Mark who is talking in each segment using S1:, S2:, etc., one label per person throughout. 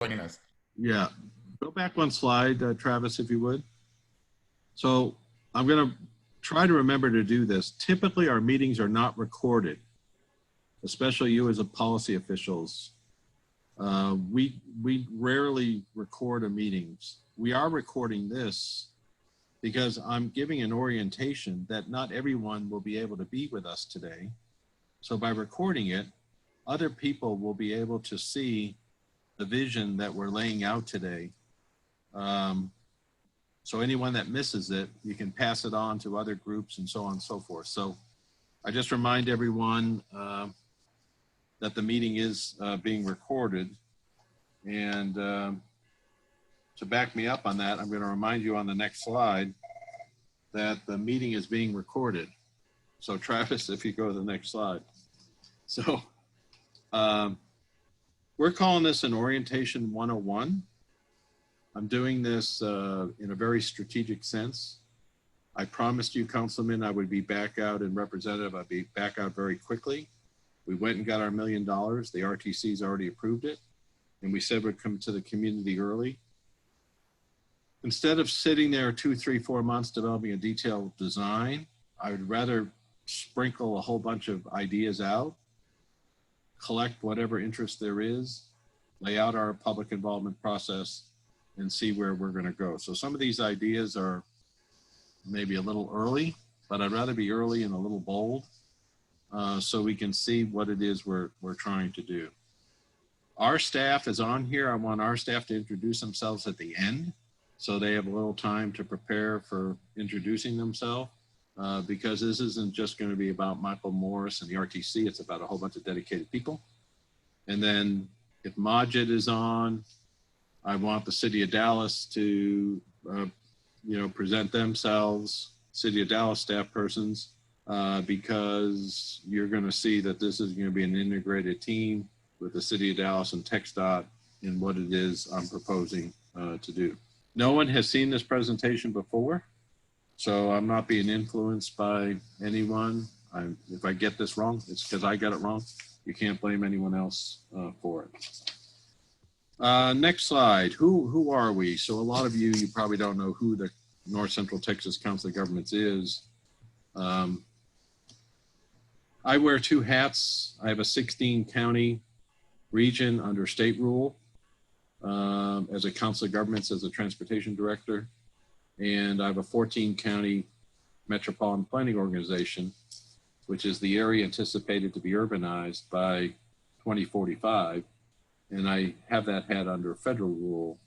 S1: joining us.
S2: Yeah, go back one slide, Travis, if you would. So I'm going to try to remember to do this. Typically, our meetings are not recorded, especially you as a policy officials. We rarely record a meetings. We are recording this because I'm giving an orientation that not everyone will be able to be with us today. So by recording it, other people will be able to see the vision that we're laying out today. So anyone that misses it, you can pass it on to other groups and so on and so forth. So I just remind everyone that the meeting is being recorded. And to back me up on that, I'm going to remind you on the next slide that the meeting is being recorded. So Travis, if you go to the next slide. So we're calling this an Orientation 101. I'm doing this in a very strategic sense. I promised you, Councilman, I would be back out, and Representative, I'd be back out very quickly. We went and got our $1 million. The RTC's already approved it. And we said we'd come to the community early. Instead of sitting there 2, 3, 4 months developing a detailed design, I would rather sprinkle a whole bunch of ideas out, collect whatever interest there is, lay out our public involvement process, and see where we're going to go. So some of these ideas are maybe a little early, but I'd rather be early and a little bold so we can see what it is we're trying to do. Our staff is on here. I want our staff to introduce themselves at the end so they have a little time to prepare for introducing themselves because this isn't just going to be about Michael Morris and the RTC. It's about a whole bunch of dedicated people. And then if Majid is on, I want the City of Dallas to, present themselves, City of Dallas staff persons, because you're going to see that this is going to be an integrated team with the City of Dallas and TxDOT in what it is I'm proposing to do. No one has seen this presentation before, so I'm not being influenced by anyone. If I get this wrong, it's because I got it wrong. You can't blame anyone else for it. Next slide. Who are we? So a lot of you probably don't know who the North Central Texas Council of Governments is. I wear 2 hats. I have a 16-county region under state rule as a Council of Governments as a transportation director. And I have a 14-county metropolitan planning organization, which is the area anticipated to be urbanized by 2045. And I have that hat under federal rule,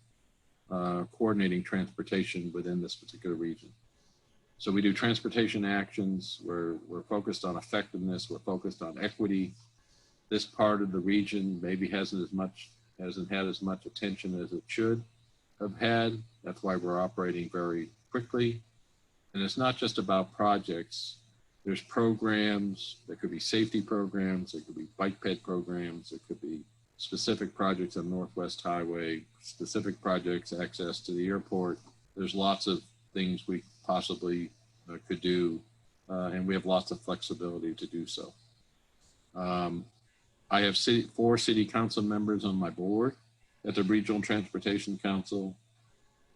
S2: coordinating transportation within this particular region. So we do transportation actions. We're focused on effectiveness. We're focused on equity. This part of the region maybe hasn't had as much attention as it should have had. That's why we're operating very quickly. And it's not just about projects. There's programs. There could be safety programs. There could be bike ped programs. There could be specific projects on Northwest Highway, specific projects, access to the airport. There's lots of things we possibly could do, and we have lots of flexibility to do so. I have 4 city council members on my board at the Regional Transportation Council.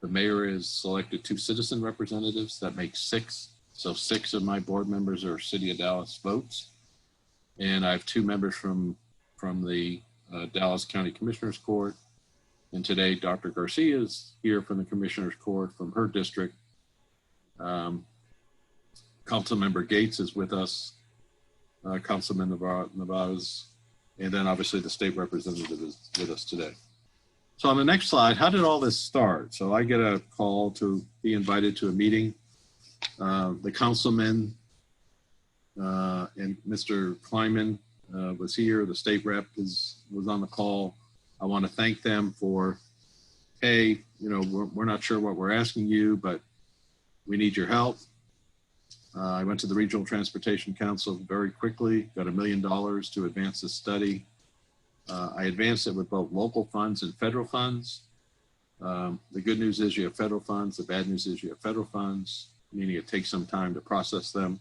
S2: The mayor has selected 2 citizen representatives. That makes 6. So 6 of my board members are City of Dallas votes. And I have 2 members from the Dallas County Commissioners Court. And today, Dr. Garcia is here from the Commissioners Court from her district. Councilmember Gates is with us. Councilman Navaz. And then obviously the state representative is with us today. So on the next slide, how did all this start? So I get a call to be invited to a meeting. The councilman and Mr. Kleiman was here. The state rep was on the call. I want to thank them for, hey, we're not sure what we're asking you, but we need your help. I went to the Regional Transportation Council very quickly, got $1 million to advance this study. I advanced it with both local funds and federal funds. The good news is you have federal funds. The bad news is you have federal funds, meaning it takes some time to process them.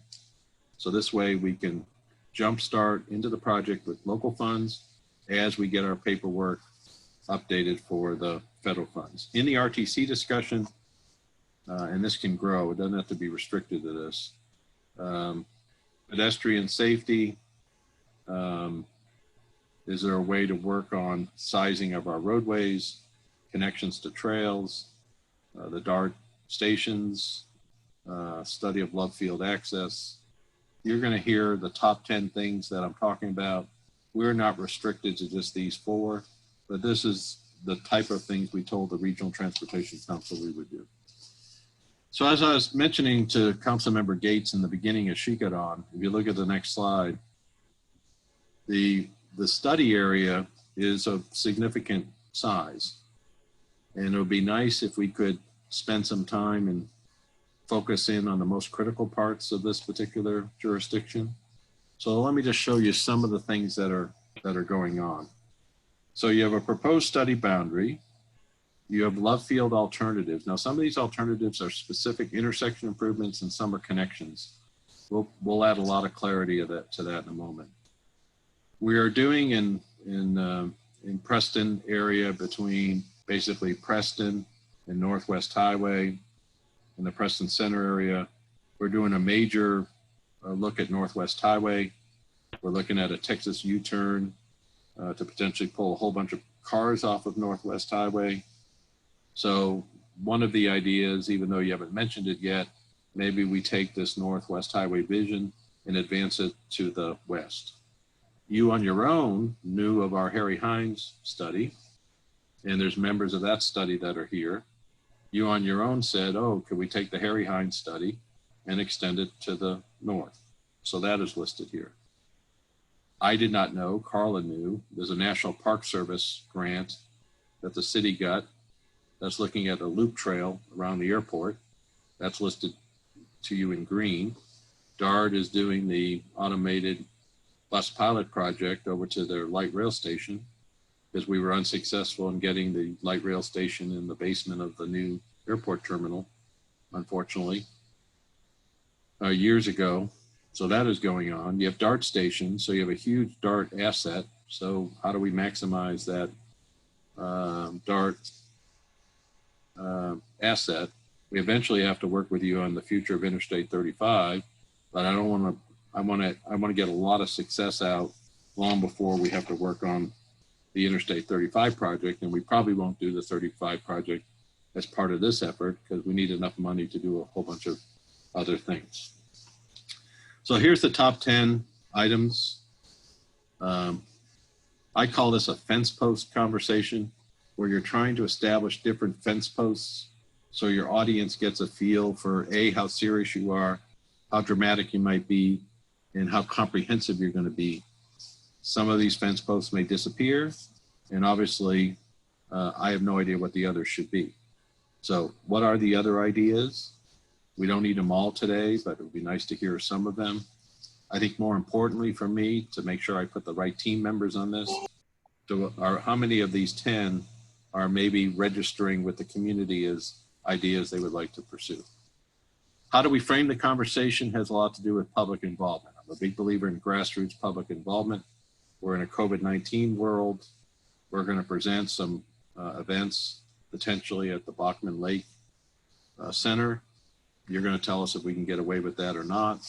S2: So this way we can jumpstart into the project with local funds as we get our paperwork updated for the federal funds. In the RTC discussion, and this can grow, it doesn't have to be restricted to this. Pedestrian safety, is there a way to work on sizing of our roadways, connections to trails, the DART stations, study of love field access? You're going to hear the top 10 things that I'm talking about. We're not restricted to just these 4, but this is the type of things we told the Regional Transportation Council we would do. So as I was mentioning to Councilmember Gates in the beginning as she got on, if you look at the next slide, the study area is of significant size. And it would be nice if we could spend some time and focus in on the most critical parts of this particular jurisdiction. So let me just show you some of the things that are going on. So you have a proposed study boundary. You have love field alternatives. Now, some of these alternatives are specific intersection improvements and some are connections. We'll add a lot of clarity to that in a moment. We are doing in Preston area between basically Preston and Northwest Highway in the Preston Center area. We're doing a major look at Northwest Highway. We're looking at a Texas U-turn to potentially pull a whole bunch of cars off of Northwest Highway. So one of the ideas, even though you haven't mentioned it yet, maybe we take this Northwest Highway vision and advance it to the west. You on your own knew of our Harry Hines study, and there's members of that study that are here. You on your own said, oh, could we take the Harry Hines study and extend it to the north? So that is listed here. I did not know, Carla knew, there's a National Park Service grant that the city got that's looking at a loop trail around the airport. That's listed to you in green. DART is doing the automated bus pilot project over to their light rail station because we were unsuccessful in getting the light rail station in the basement of the new airport terminal, unfortunately, years ago. So that is going on. You have DART stations, so you have a huge DART asset. So how do we maximize that DART asset? We eventually have to work with you on the future of Interstate 35, but I don't want to. I want to get a lot of success out long before we have to work on the Interstate 35 project, and we probably won't do the 35 project as part of this effort because we need enough money to do a whole bunch of other things. So here's the top 10 items. I call this a fence post conversation where you're trying to establish different fence posts so your audience gets a feel for A, how serious you are, how dramatic you might be, and how comprehensive you're going to be. Some of these fence posts may disappear, and obviously I have no idea what the others should be. So what are the other ideas? We don't need them all today, but it would be nice to hear some of them. I think more importantly for me, to make sure I put the right team members on this, how many of these 10 are maybe registering with the community as ideas they would like to pursue? How do we frame the conversation has a lot to do with public involvement. I'm a big believer in grassroots public involvement. We're in a COVID-19 world. We're going to present some events potentially at the Bachman Lake Center. You're going to tell us if we can get away with that or not.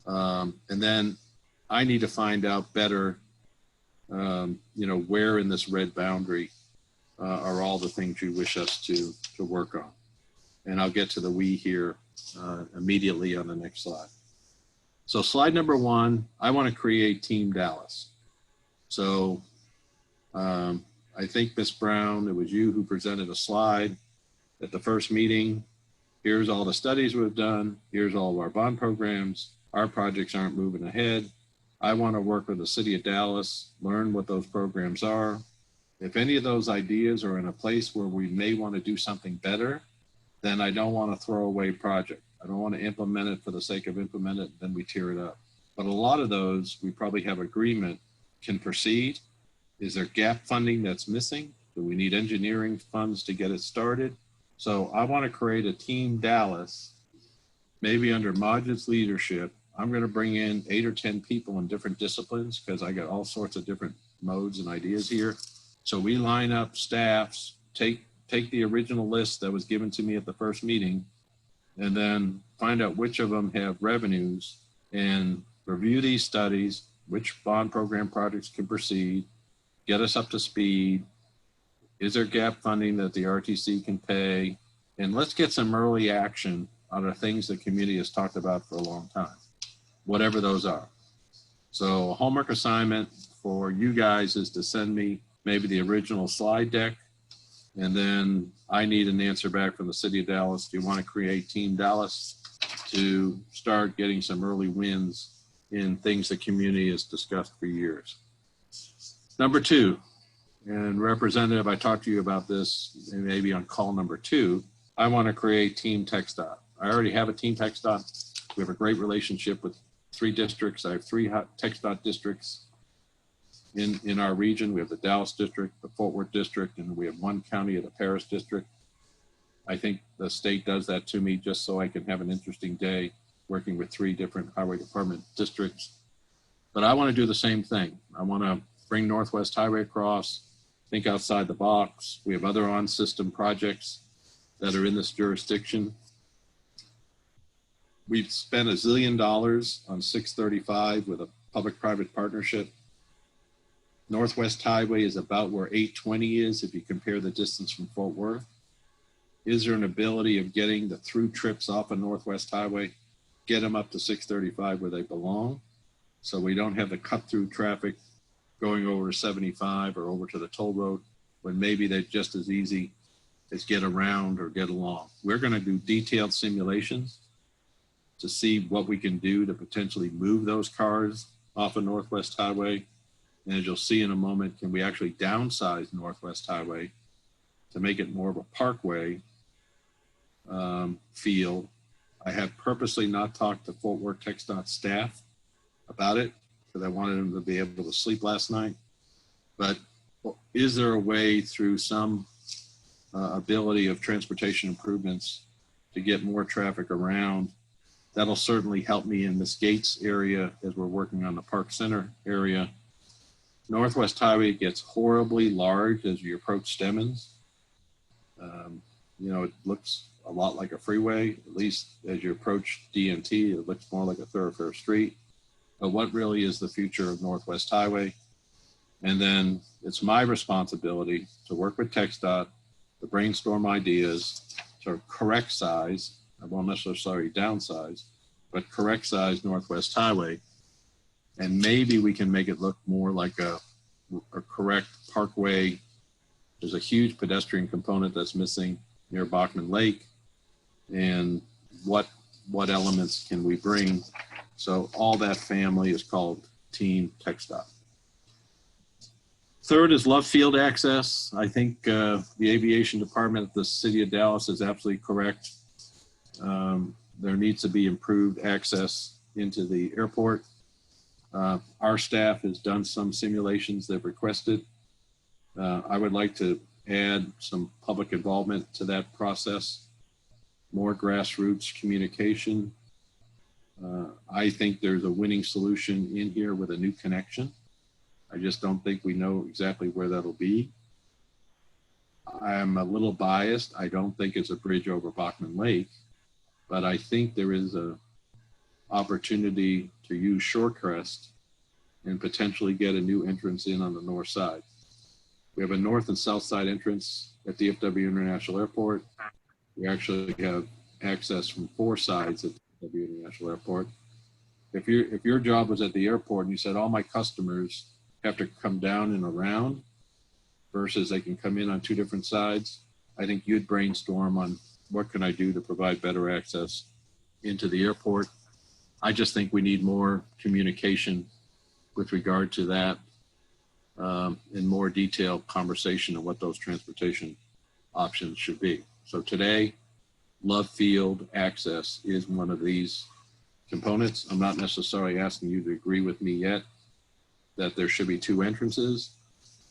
S2: And then I need to find out better, where in this red boundary are all the things you wish us to work on. And I'll get to the we here immediately on the next slide. So slide number 1, I want to create Team Dallas. So I think, Ms. Brown, it was you who presented a slide at the first meeting. Here's all the studies we've done. Here's all of our bond programs. Our projects aren't moving ahead. I want to work with the city of Dallas, learn what those programs are. If any of those ideas are in a place where we may want to do something better, then I don't want to throw away a project. I don't want to implement it for the sake of implement it, then we tear it up. But a lot of those, we probably have agreement can proceed. Is there gap funding that's missing? Do we need engineering funds to get it started? So I want to create a Team Dallas, maybe under Majid's leadership. I'm going to bring in 8 or 10 people in different disciplines because I got all sorts of different modes and ideas here. So we line up staffs, take the original list that was given to me at the first meeting, and then find out which of them have revenues and review these studies, which bond program projects can proceed, get us up to speed. Is there gap funding that the RTC can pay? And let's get some early action on the things the community has talked about for a long time, whatever those are. So a homework assignment for you guys is to send me maybe the original slide deck, and then I need an answer back from the city of Dallas. Do you want to create Team Dallas to start getting some early wins in things the community has discussed for years? Number two, and Representative, I talked to you about this maybe on call number 2, I want to create Team TxDOT. I already have a Team TxDOT. We have a great relationship with 3 districts. I have 3 TxDOT districts in our region. We have the Dallas district, the Fort Worth district, and we have 1 county of the Paris district. I think the state does that to me just so I can have an interesting day working with 3 different highway department districts. But I want to do the same thing. I want to bring Northwest Highway across, think outside the box. We have other on-system projects that are in this jurisdiction. We've spent $1 zillion on 635 with a public-private partnership. Northwest Highway is about where 820 is if you compare the distance from Fort Worth. Is there an ability of getting the through trips off of Northwest Highway, get them up to 635 where they belong, so we don't have the cut-through traffic going over 75 or over to the toll road when maybe they're just as easy as get around or get along. We're going to do detailed simulations to see what we can do to potentially move those cars off of Northwest Highway. And as you'll see in a moment, can we actually downsize Northwest Highway to make it more of a parkway feel. I have purposely not talked to Fort Worth TxDOT staff about it because I wanted them to be able to sleep last night. But is there a way through some ability of transportation improvements to get more traffic around? That'll certainly help me in this Gates area as we're working on the Park Center area. Northwest Highway gets horribly large as you approach Stemmons. You know, it looks a lot like a freeway, at least as you approach DNT, it looks more like a thoroughfare street. But what really is the future of Northwest Highway? And then it's my responsibility to work with TxDOT to brainstorm ideas to correct size. I won't necessarily downsize, but correct size Northwest Highway. And maybe we can make it look more like a correct parkway. There's a huge pedestrian component that's missing near Bachman Lake. And what elements can we bring? So all that family is called Team TxDOT. Third is Love Field access. I think the aviation department at the city of Dallas is absolutely correct. There needs to be improved access into the airport. Our staff has done some simulations they've requested. I would like to add some public involvement to that process, more grassroots communication. I think there's a winning solution in here with a new connection. I just don't think we know exactly where that'll be. I'm a little biased. I don't think it's a bridge over Bachman Lake, but I think there is a opportunity to use Shorecrest and potentially get a new entrance in on the north side. We have a north and south side entrance at DFW International Airport. We actually have access from 4 sides at DFW International Airport. If your job was at the airport and you said all my customers have to come down and around versus they can come in on 2 different sides, I think you'd brainstorm on what can I do to provide better access into the airport. I just think we need more communication with regard to that and more detailed conversation of what those transportation options should be. So today, Love Field access is one of these components. I'm not necessarily asking you to agree with me yet that there should be 2 entrances,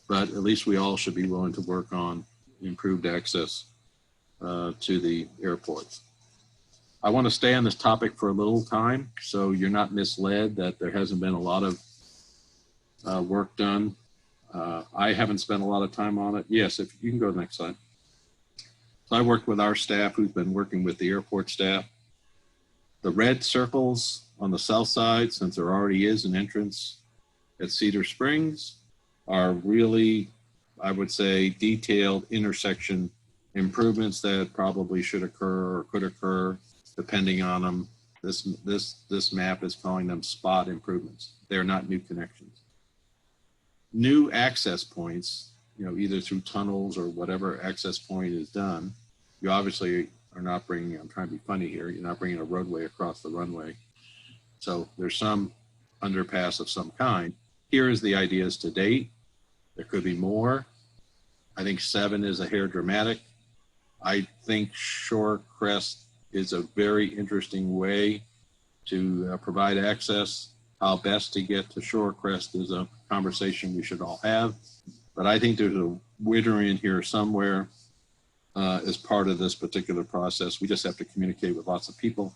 S2: but at least we all should be willing to work on improved access to the airports. I want to stay on this topic for a little time so you're not misled that there hasn't been a lot of work done. I haven't spent a lot of time on it. Yes, if you can go to the next slide. So I worked with our staff who's been working with the airport staff. The red circles on the south side, since there already is an entrance at Cedar Springs, are really, I would say, detailed intersection improvements that probably should occur or could occur depending on them. This map is calling them spot improvements. They're not new connections. New access points, either through tunnels or whatever access point is done. You obviously are not bringing, I'm trying to be funny here, you're not bringing a roadway across the runway. So there's some underpass of some kind. Here is the ideas to date. There could be more. I think 7 is a hair dramatic. I think Shorecrest is a very interesting way to provide access. How best to get to Shorecrest is a conversation we should all have. But I think there's a winner in here somewhere as part of this particular process. We just have to communicate with lots of people,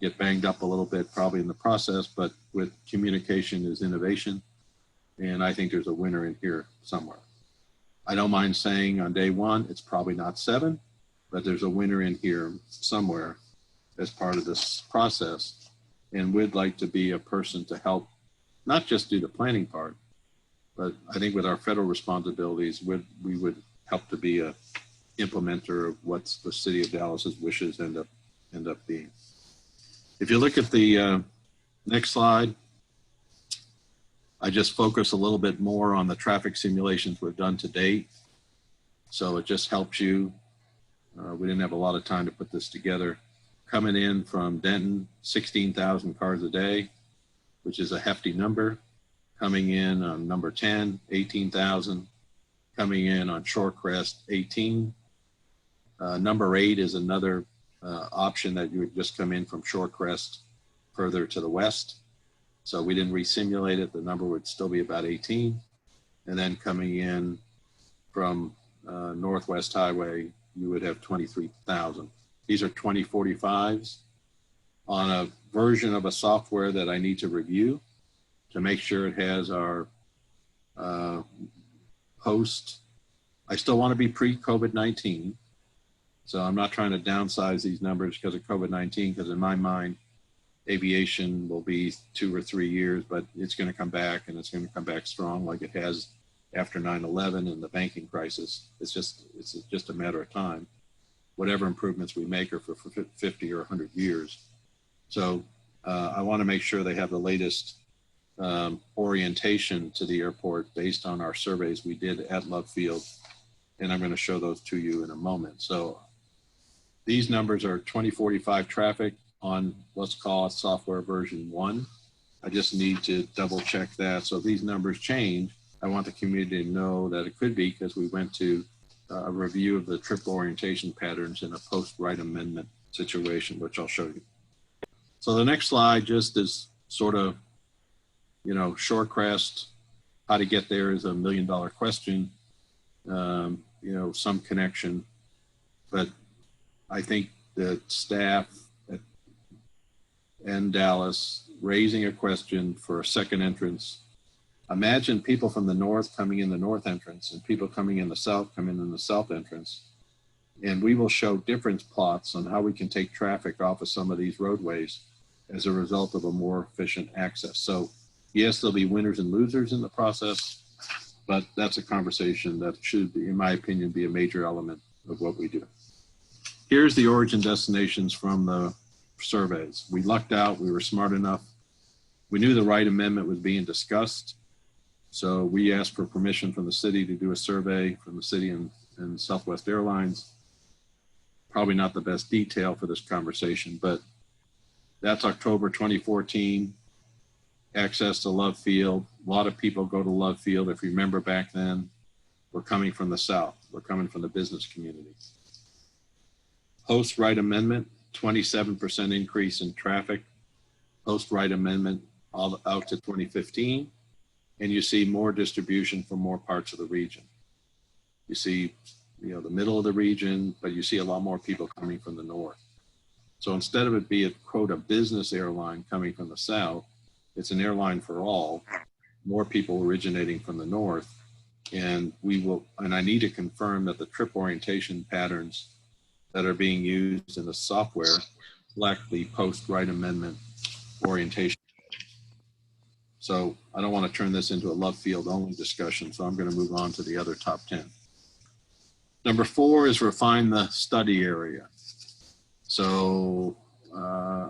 S2: get banged up a little bit probably in the process, but with communication is innovation. And I think there's a winner in here somewhere. I don't mind saying on day one, it's probably not 7, but there's a winner in here somewhere as part of this process. And we'd like to be a person to help, not just do the planning part, but I think with our federal responsibilities, we would help to be a implementer of what the city of Dallas's wishes end up being. If you look at the next slide, I just focus a little bit more on the traffic simulations we've done to date. So it just helps you. We didn't have a lot of time to put this together. Coming in from Denton, 16,000 cars a day, which is a hefty number. Coming in on number 10, 18,000. Coming in on Shorecrest, 18. Number 8 is another option that you would just come in from Shorecrest further to the west. So we didn't re-simulate it. The number would still be about 18. And then coming in from Northwest Highway, you would have 23,000. These are 2045s on a version of a software that I need to review to make sure it has our post. I still want to be pre-COVID-19. So I'm not trying to downsize these numbers because of COVID-19, because in my mind, aviation will be 2 or 3 years, but it's going to come back, and it's going to come back strong like it has after 9/11 and the banking crisis. It's just a matter of time. Whatever improvements we make are for 50 or 100 years. So I want to make sure they have the latest orientation to the airport based on our surveys we did at Love Field. And I'm going to show those to you in a moment. So these numbers are 2045 traffic on, let's call it software version 1. I just need to double check that. So if these numbers change, I want the community to know that it could be because we went to a review of the trip orientation patterns in a post-right amendment situation, which I'll show you. So the next slide just is sort of, Shorecrest, how to get there is $1 million question, some connection. But I think that staff and Dallas raising a question for a second entrance. Imagine people from the north coming in the north entrance and people coming in the south coming in the south entrance. And we will show difference plots on how we can take traffic off of some of these roadways as a result of a more efficient access. So yes, there'll be winners and losers in the process, but that's a conversation that should, in my opinion, be a major element of what we do. Here's the origin destinations from the surveys. We lucked out, we were smart enough. We knew the right amendment was being discussed. So we asked for permission from the city to do a survey from the city and Southwest Airlines. Probably not the best detail for this conversation, but that's October 2014. Access to Love Field. A lot of people go to Love Field. If you remember back then, we're coming from the south. We're coming from the business community. Post-right amendment, 27% increase in traffic. Post-right amendment all out to 2015. And you see more distribution from more parts of the region. You see, the middle of the region, but you see a lot more people coming from the north. So instead of it being, quote, a business airline coming from the south, it's an airline for all, more people originating from the north. And I need to confirm that the trip orientation patterns that are being used in the software reflect the post-right amendment orientation. So I don't want to turn this into a love field only discussion, so I'm going to move on to the other top 10. Number 4 is refine the study area. So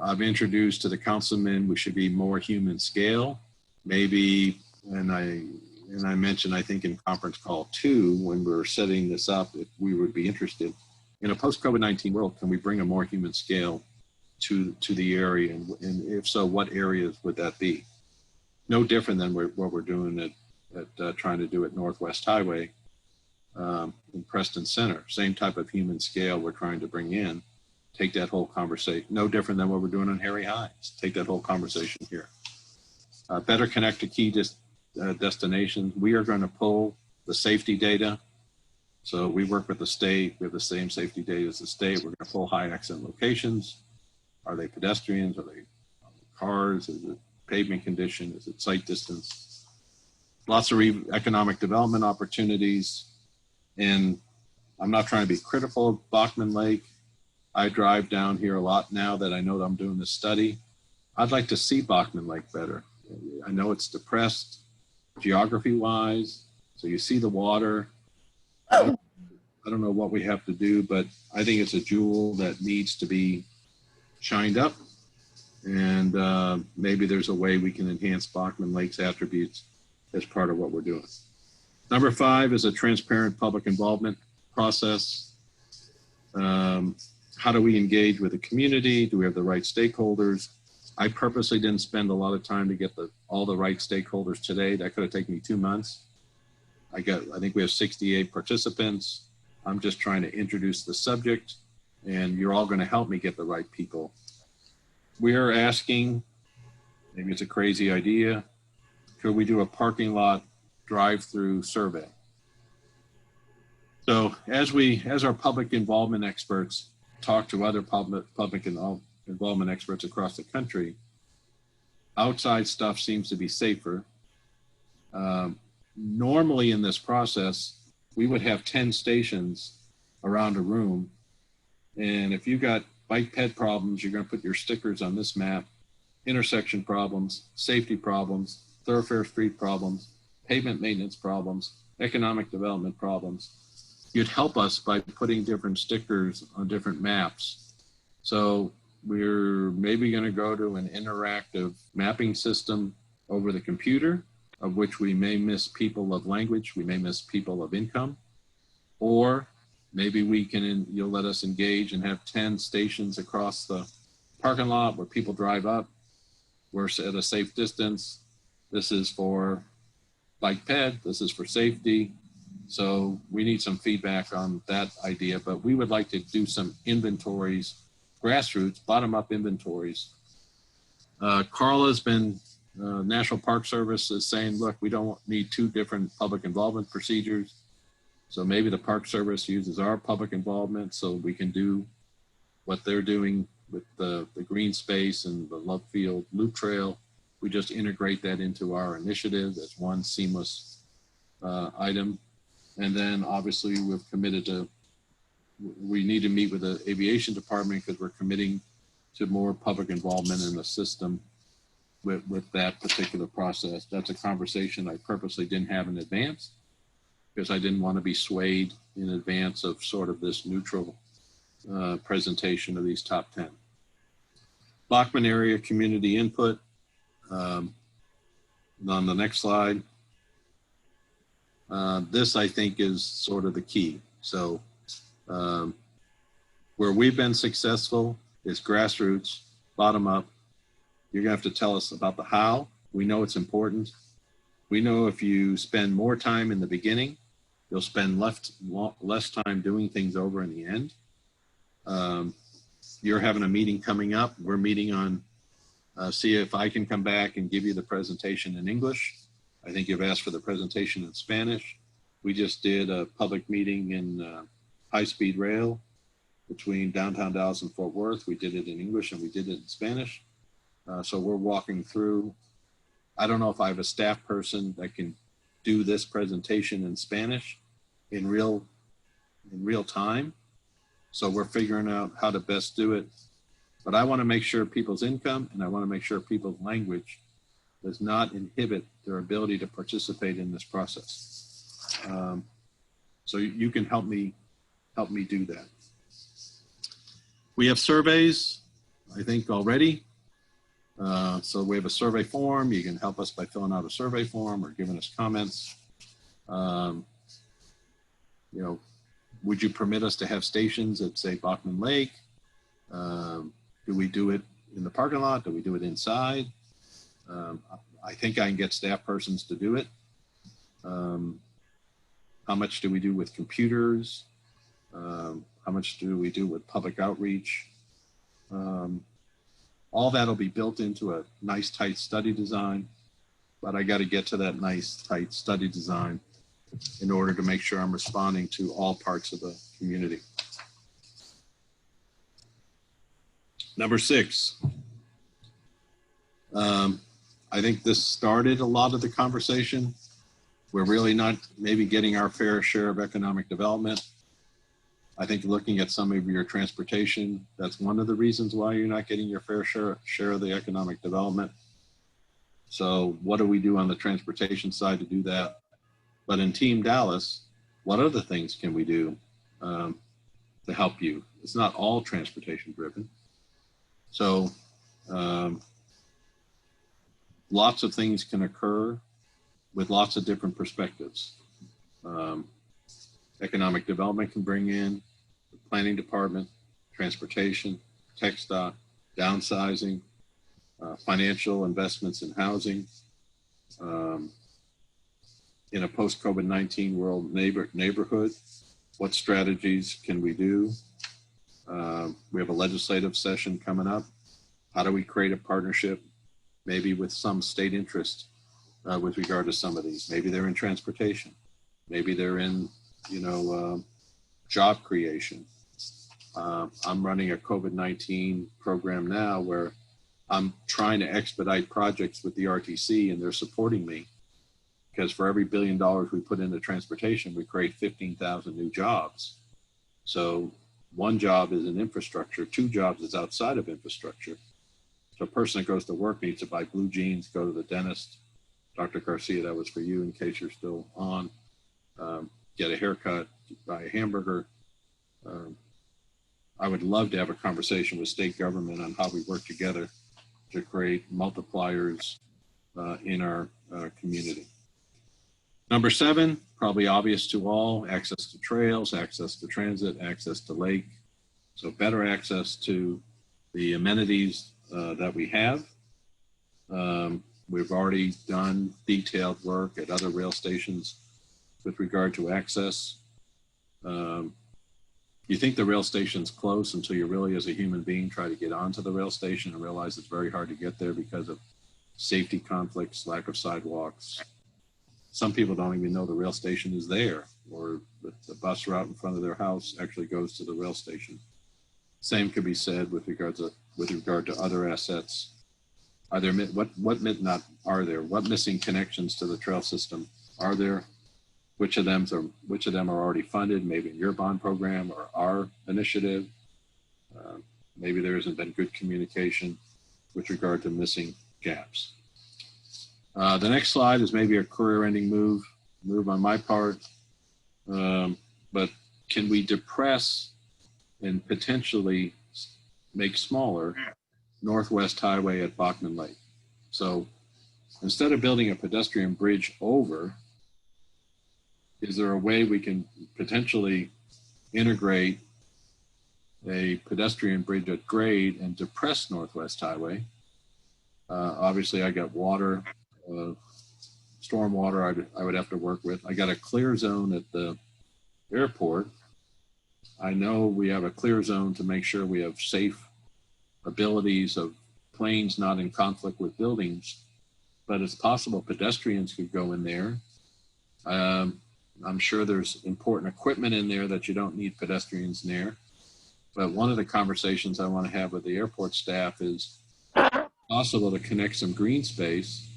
S2: I've introduced to the councilman we should be more human scale. Maybe, and I mentioned, I think in conference call 2, when we were setting this up, if we would be interested in a post-COVID-19 world, can we bring a more human scale to the area? And if so, what areas would that be? No different than what we're doing at trying to do at Northwest Highway in Preston Center. Same type of human scale we're trying to bring in. Take that whole conversation. No different than what we're doing on Harry Hines. Take that whole conversation here. Better connect to key destinations. We are going to pull the safety data. So we work with the state. We have the same safety data as the state. We're going to pull high accident locations. Are they pedestrians? Are they cars? Is it pavement condition? Is it site distance? Lots of economic development opportunities. And I'm not trying to be critical of Bachman Lake. I drive down here a lot now that I know that I'm doing this study. I'd like to see Bachman Lake better. I know it's depressed geography-wise, so you see the water. I don't know what we have to do, but I think it's a jewel that needs to be shined up. And maybe there's a way we can enhance Bachman Lake's attributes as part of what we're doing. Number 5 is a transparent public involvement process. How do we engage with the community? Do we have the right stakeholders? I purposely didn't spend a lot of time to get all the right stakeholders today. That could have taken me 2 months. I think we have 68 participants. I'm just trying to introduce the subject, and you're all going to help me get the right people. We are asking, maybe it's a crazy idea, could we do a parking lot drive-through survey? So as our public involvement experts talk to other public involvement experts across the country, outside stuff seems to be safer. Normally in this process, we would have 10 stations around a room. And if you got bike ped problems, you're going to put your stickers on this map, intersection problems, safety problems, thoroughfare street problems, pavement maintenance problems, economic development problems. You'd help us by putting different stickers on different maps. So we're maybe going to go to an interactive mapping system over the computer, of which we may miss people of language, we may miss people of income, or maybe you'll let us engage and have 10 stations across the parking lot where people drive up. We're at a safe distance. This is for bike ped, this is for safety. So we need some feedback on that idea, but we would like to do some inventories, grassroots, bottom-up inventories. Carla's been, National Park Service is saying, look, we don't need 2 different public involvement procedures. So maybe the Park Service uses our public involvement so we can do what they're doing with the green space and the Love Field Loop Trail. We just integrate that into our initiative as one seamless item. And then obviously we've committed to, we need to meet with the aviation department because we're committing to more public involvement in the system with that particular process. That's a conversation I purposely didn't have in advance because I didn't want to be swayed in advance of sort of this neutral presentation of these top 10. Bachman area community input. On the next slide. This, I think, is sort of the key. So where we've been successful is grassroots, bottom up. You're going to have to tell us about the how. We know it's important. We know if you spend more time in the beginning, you'll spend less time doing things over in the end. You're having a meeting coming up. We're meeting on, see if I can come back and give you the presentation in English. I think you've asked for the presentation in Spanish. We just did a public meeting in high-speed rail between downtown Dallas and Fort Worth. We did it in English and we did it in Spanish. So we're walking through. I don't know if I have a staff person that can do this presentation in Spanish in real time. So we're figuring out how to best do it. But I want to make sure people's income and I want to make sure people's language does not inhibit their ability to participate in this process. So you can help me do that. We have surveys, I think, already. So we have a survey form. You can help us by filling out a survey form or giving us comments. You know, would you permit us to have stations at, say, Bachman Lake? Do we do it in the parking lot? Do we do it inside? I think I can get staff persons to do it. How much do we do with computers? How much do we do with public outreach? All that'll be built into a nice, tight study design, but I got to get to that nice, tight study design in order to make sure I'm responding to all parts of the community. Number 6, I think this started a lot of the conversation. We're really not maybe getting our fair share of economic development. I think looking at some of your transportation, that's one of the reasons why you're not getting your fair share of the economic development. So what do we do on the transportation side to do that? But in Team Dallas, what other things can we do to help you? It's not all transportation driven. So lots of things can occur with lots of different perspectives. Economic development can bring in the planning department, transportation, tech stock, downsizing, financial investments in housing. In a post-COVID-19 world neighborhood, what strategies can we do? We have a legislative session coming up. How do we create a partnership, maybe with some state interest with regard to some of these? Maybe they're in transportation. Maybe they're in, job creation. I'm running a COVID-19 program now where I'm trying to expedite projects with the RTC, and they're supporting me because for every $1 billion we put into transportation, we create 15,000 new jobs. So one job is in infrastructure, 2 jobs is outside of infrastructure. So a person that goes to work needs to buy blue jeans, go to the dentist. Dr. Garcia, that was for you in case you're still on. Get a haircut, buy a hamburger. I would love to have a conversation with state government on how we work together to create multipliers in our community. Number 7, probably obvious to all, access to trails, access to transit, access to lake. So better access to the amenities that we have. We've already done detailed work at other rail stations with regard to access. You think the rail station's close until you really, as a human being, try to get onto the rail station and realize it's very hard to get there because of safety conflicts, lack of sidewalks. Some people don't even know the rail station is there, or the bus route in front of their house actually goes to the rail station. Same could be said with regard to other assets. Are there what missing connections to the trail system are there? Which of them are already funded? Maybe in your bond program or our initiative. Maybe there hasn't been good communication with regard to missing gaps. The next slide is maybe a career-ending move on my part, but can we depress and potentially make smaller Northwest Highway at Bachman Lake? So instead of building a pedestrian bridge over, is there a way we can potentially integrate a pedestrian bridge at grade and depress Northwest Highway? Obviously, I got water, stormwater I would have to work with. I got a clear zone at the airport. I know we have a clear zone to make sure we have safe abilities of planes not in conflict with buildings, but it's possible pedestrians could go in there. I'm sure there's important equipment in there that you don't need pedestrians near. But one of the conversations I want to have with the airport staff is possible to connect some green space.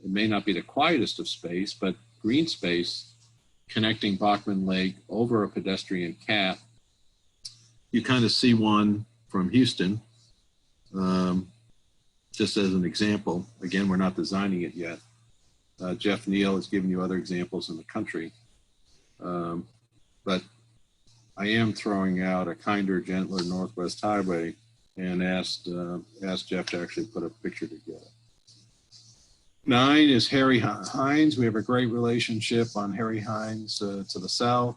S2: It may not be the quietest of space, but green space connecting Bachman Lake over a pedestrian cap. You kind of see one from Houston, just as an example. Again, we're not designing it yet. Jeff Neal has given you other examples in the country. But I am throwing out a kinder, gentler Northwest Highway and asked Jeff to actually put a picture together. 9 is Harry Hines. We have a great relationship on Harry Hines to the south.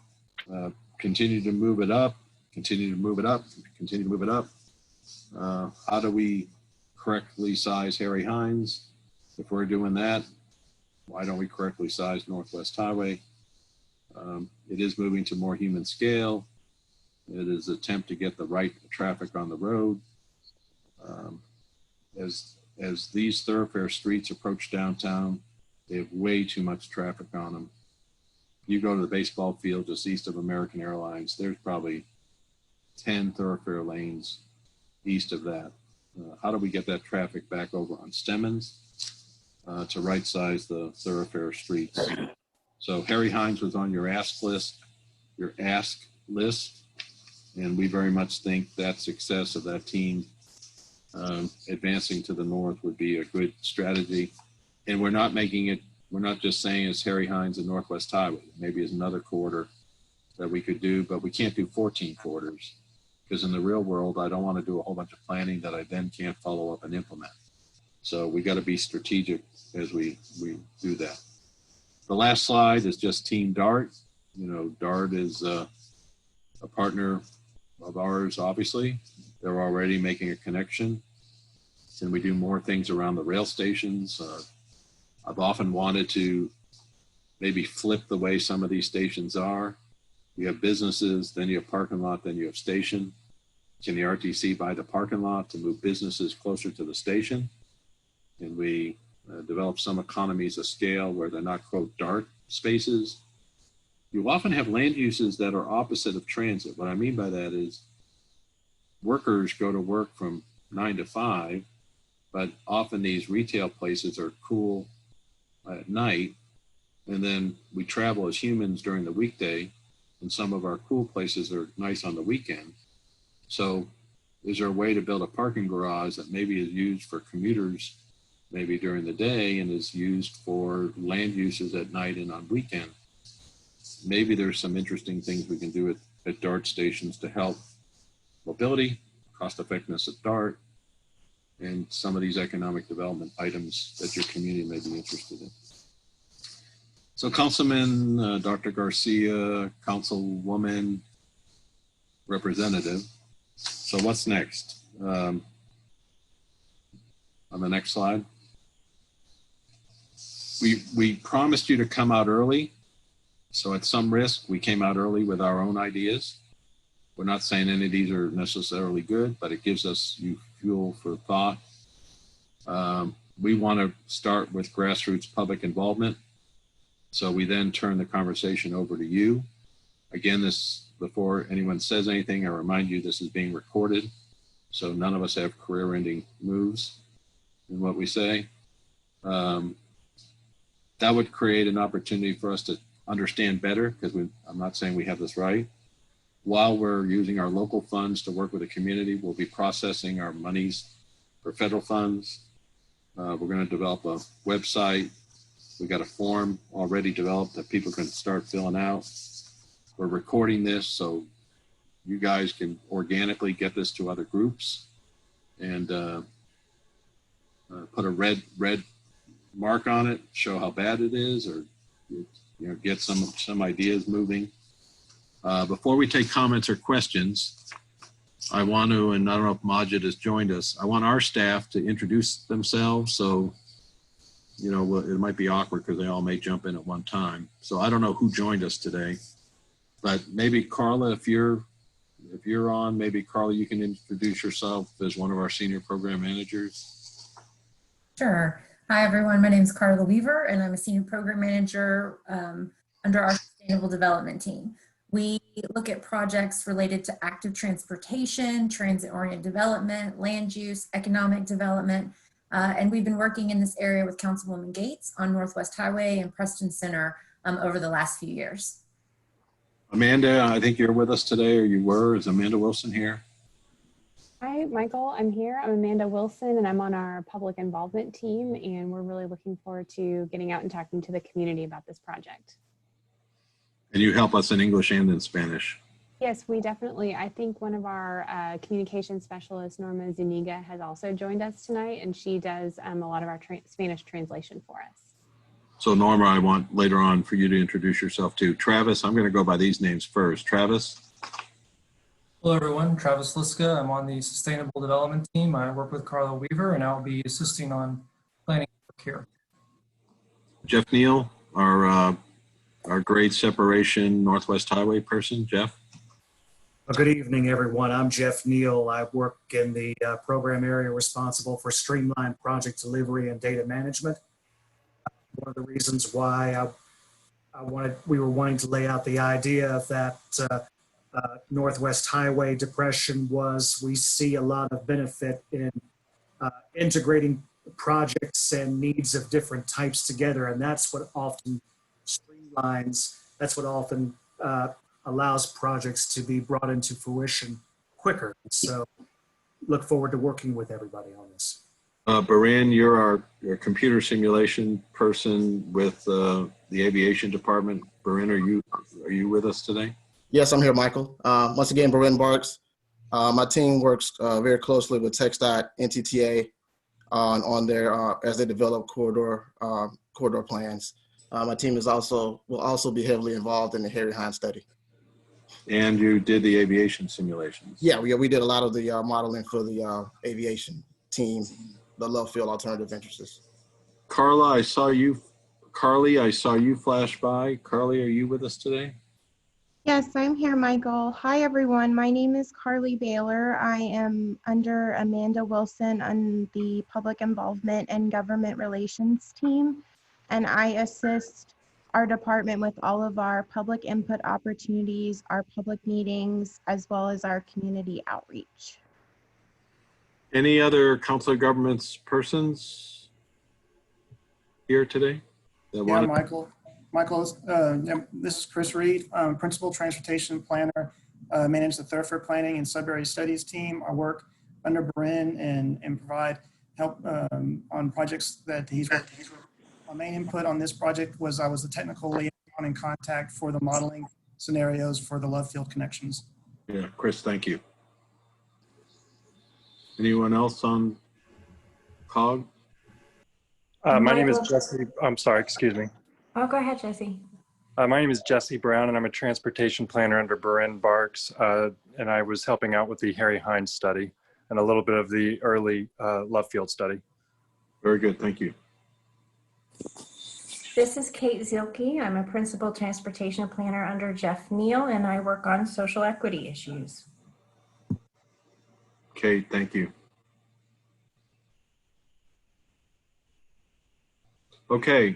S2: Continue to move it up, continue to move it up, continue to move it up. How do we correctly size Harry Hines? If we're doing that, why don't we correctly size Northwest Highway? It is moving to more human scale. It is an attempt to get the right traffic on the road. As these thoroughfare streets approach downtown, they have way too much traffic on them. You go to the baseball field just east of American Airlines, there's probably 10 thoroughfare lanes east of that. How do we get that traffic back over on Stemmons to right size the thoroughfare streets? So Harry Hines was on your ask list, and we very much think that success of that team advancing to the north would be a good strategy. And we're not just saying it's Harry Hines and Northwest Highway. Maybe it's another quarter that we could do, but we can't do 14 quarters because in the real world, I don't want to do a whole bunch of planning that I then can't follow up and implement. So we got to be strategic as we do that. The last slide is just Team DART. You know, DART is a partner of ours, obviously. They're already making a connection. Can we do more things around the rail stations? I've often wanted to maybe flip the way some of these stations are. You have businesses, then you have parking lot, then you have station. Can the RTC buy the parking lot to move businesses closer to the station? Can we develop some economies of scale where they're not, quote, DART spaces? You often have land uses that are opposite of transit. What I mean by that is workers go to work from 9 to 5, but often these retail places are cool at night. And then we travel as humans during the weekday, and some of our cool places are nice on the weekend. So is there a way to build a parking garage that maybe is used for commuters maybe during the day and is used for land uses at night and on weekend? Maybe there's some interesting things we can do at DART stations to help mobility, cost effectiveness at DART, and some of these economic development items that your community may be interested in. So Councilman, Dr. Garcia, Councilwoman, Representative. So what's next? On the next slide. We promised you to come out early. So at some risk, we came out early with our own ideas. We're not saying any of these are necessarily good, but it gives us fuel for thought. We want to start with grassroots public involvement. So we then turn the conversation over to you. Again, before anyone says anything, I remind you this is being recorded. So none of us have career-ending moves in what we say. That would create an opportunity for us to understand better, because I'm not saying we have this right. While we're using our local funds to work with the community, we'll be processing our monies for federal funds. We're going to develop a website. We got a form already developed that people can start filling out. We're recording this so you guys can organically get this to other groups and put a red mark on it, show how bad it is, or get some ideas moving. Before we take comments or questions, I want to, and I don't know if Majid has joined us, I want our staff to introduce themselves. So, it might be awkward because they all may jump in at one time. So I don't know who joined us today, but maybe Carla, if you're on, maybe Carla, you can introduce yourself as one of our senior program managers.
S1: Sure. Hi, everyone. My name is Carla Weaver, and I'm a senior program manager under our sustainable development team. We look at projects related to active transportation, transit-oriented development, land use, economic development, and we've been working in this area with Councilwoman Gates on Northwest Highway and Preston Center over the last few years.
S2: Amanda, I think you're with us today, or you were. Is Amanda Wilson here?
S3: Hi, Michael. I'm here. I'm Amanda Wilson, and I'm on our public involvement team, and we're really looking forward to getting out and talking to the community about this project.
S2: And you help us in English and in Spanish.
S3: Yes, we definitely. I think one of our communication specialists, Norma Zuniga, has also joined us tonight, and she does a lot of our Spanish translation for us.
S2: So Norma, I want later on for you to introduce yourself too. Travis, I'm going to go by these names first. Travis.
S4: Hello everyone, Travis Liska. I'm on the Sustainable Development team. I work with Carla Weaver and I'll be assisting on planning work here.
S2: Jeff Neal, our grade separation Northwest Highway person. Jeff.
S5: Well, good evening, everyone. I'm Jeff Neal. I work in the program area responsible for streamlined project delivery and data management. One of the reasons why we were wanting to lay out the idea that Northwest Highway depression was we see a lot of benefit in integrating projects and needs of different types together, and that's what often streamlines, that's what often allows projects to be brought into fruition quicker. So look forward to working with everybody on this.
S2: Baran, you're our computer simulation person with the aviation department. Baran, are you with us today?
S6: Yes, I'm here, Michael. Once again, Beren Barks. My team works very closely with TxDOT, NTTA on their as they develop corridor plans. My team will also be heavily involved in the Harry Hines study.
S2: And you did the aviation simulations.
S6: Yeah, we did a lot of the modeling for the aviation team, the Love Field Alternative Interests.
S2: Carla, I saw you. Carly, I saw you flash by. Carly, are you with us today?
S7: Yes, I'm here, Michael. Hi, everyone. My name is Carly Baylor. I am under Amanda Wilson on the Public Involvement and Government Relations team, and I assist our department with all of our public input opportunities, our public meetings, as well as our community outreach.
S2: Any other council of governments persons here today?
S8: Yeah, Michael. This is Chris Reed, Principal Transportation Planner, manage the thoroughfare planning and sub-area studies team. I work under Beren and provide help on projects that he's working. My main input on this project was I was the technical liaison and contact for the modeling scenarios for the Love Field connections.
S2: Yeah, Chris, thank you. Anyone else on COG?
S9: My name is Jesse. I'm sorry, excuse me.
S10: Oh, go ahead, Jesse.
S9: My name is Jesse Brown, and I'm a transportation planner under Beren Barks, and I was helping out with the Harry Hines study and a little bit of the early Love Field study.
S2: Very good, thank you.
S10: This is Kate Zielke. I'm a principal transportation planner under Jeff Neal, and I work on social equity issues.
S2: Kate, thank you. Okay,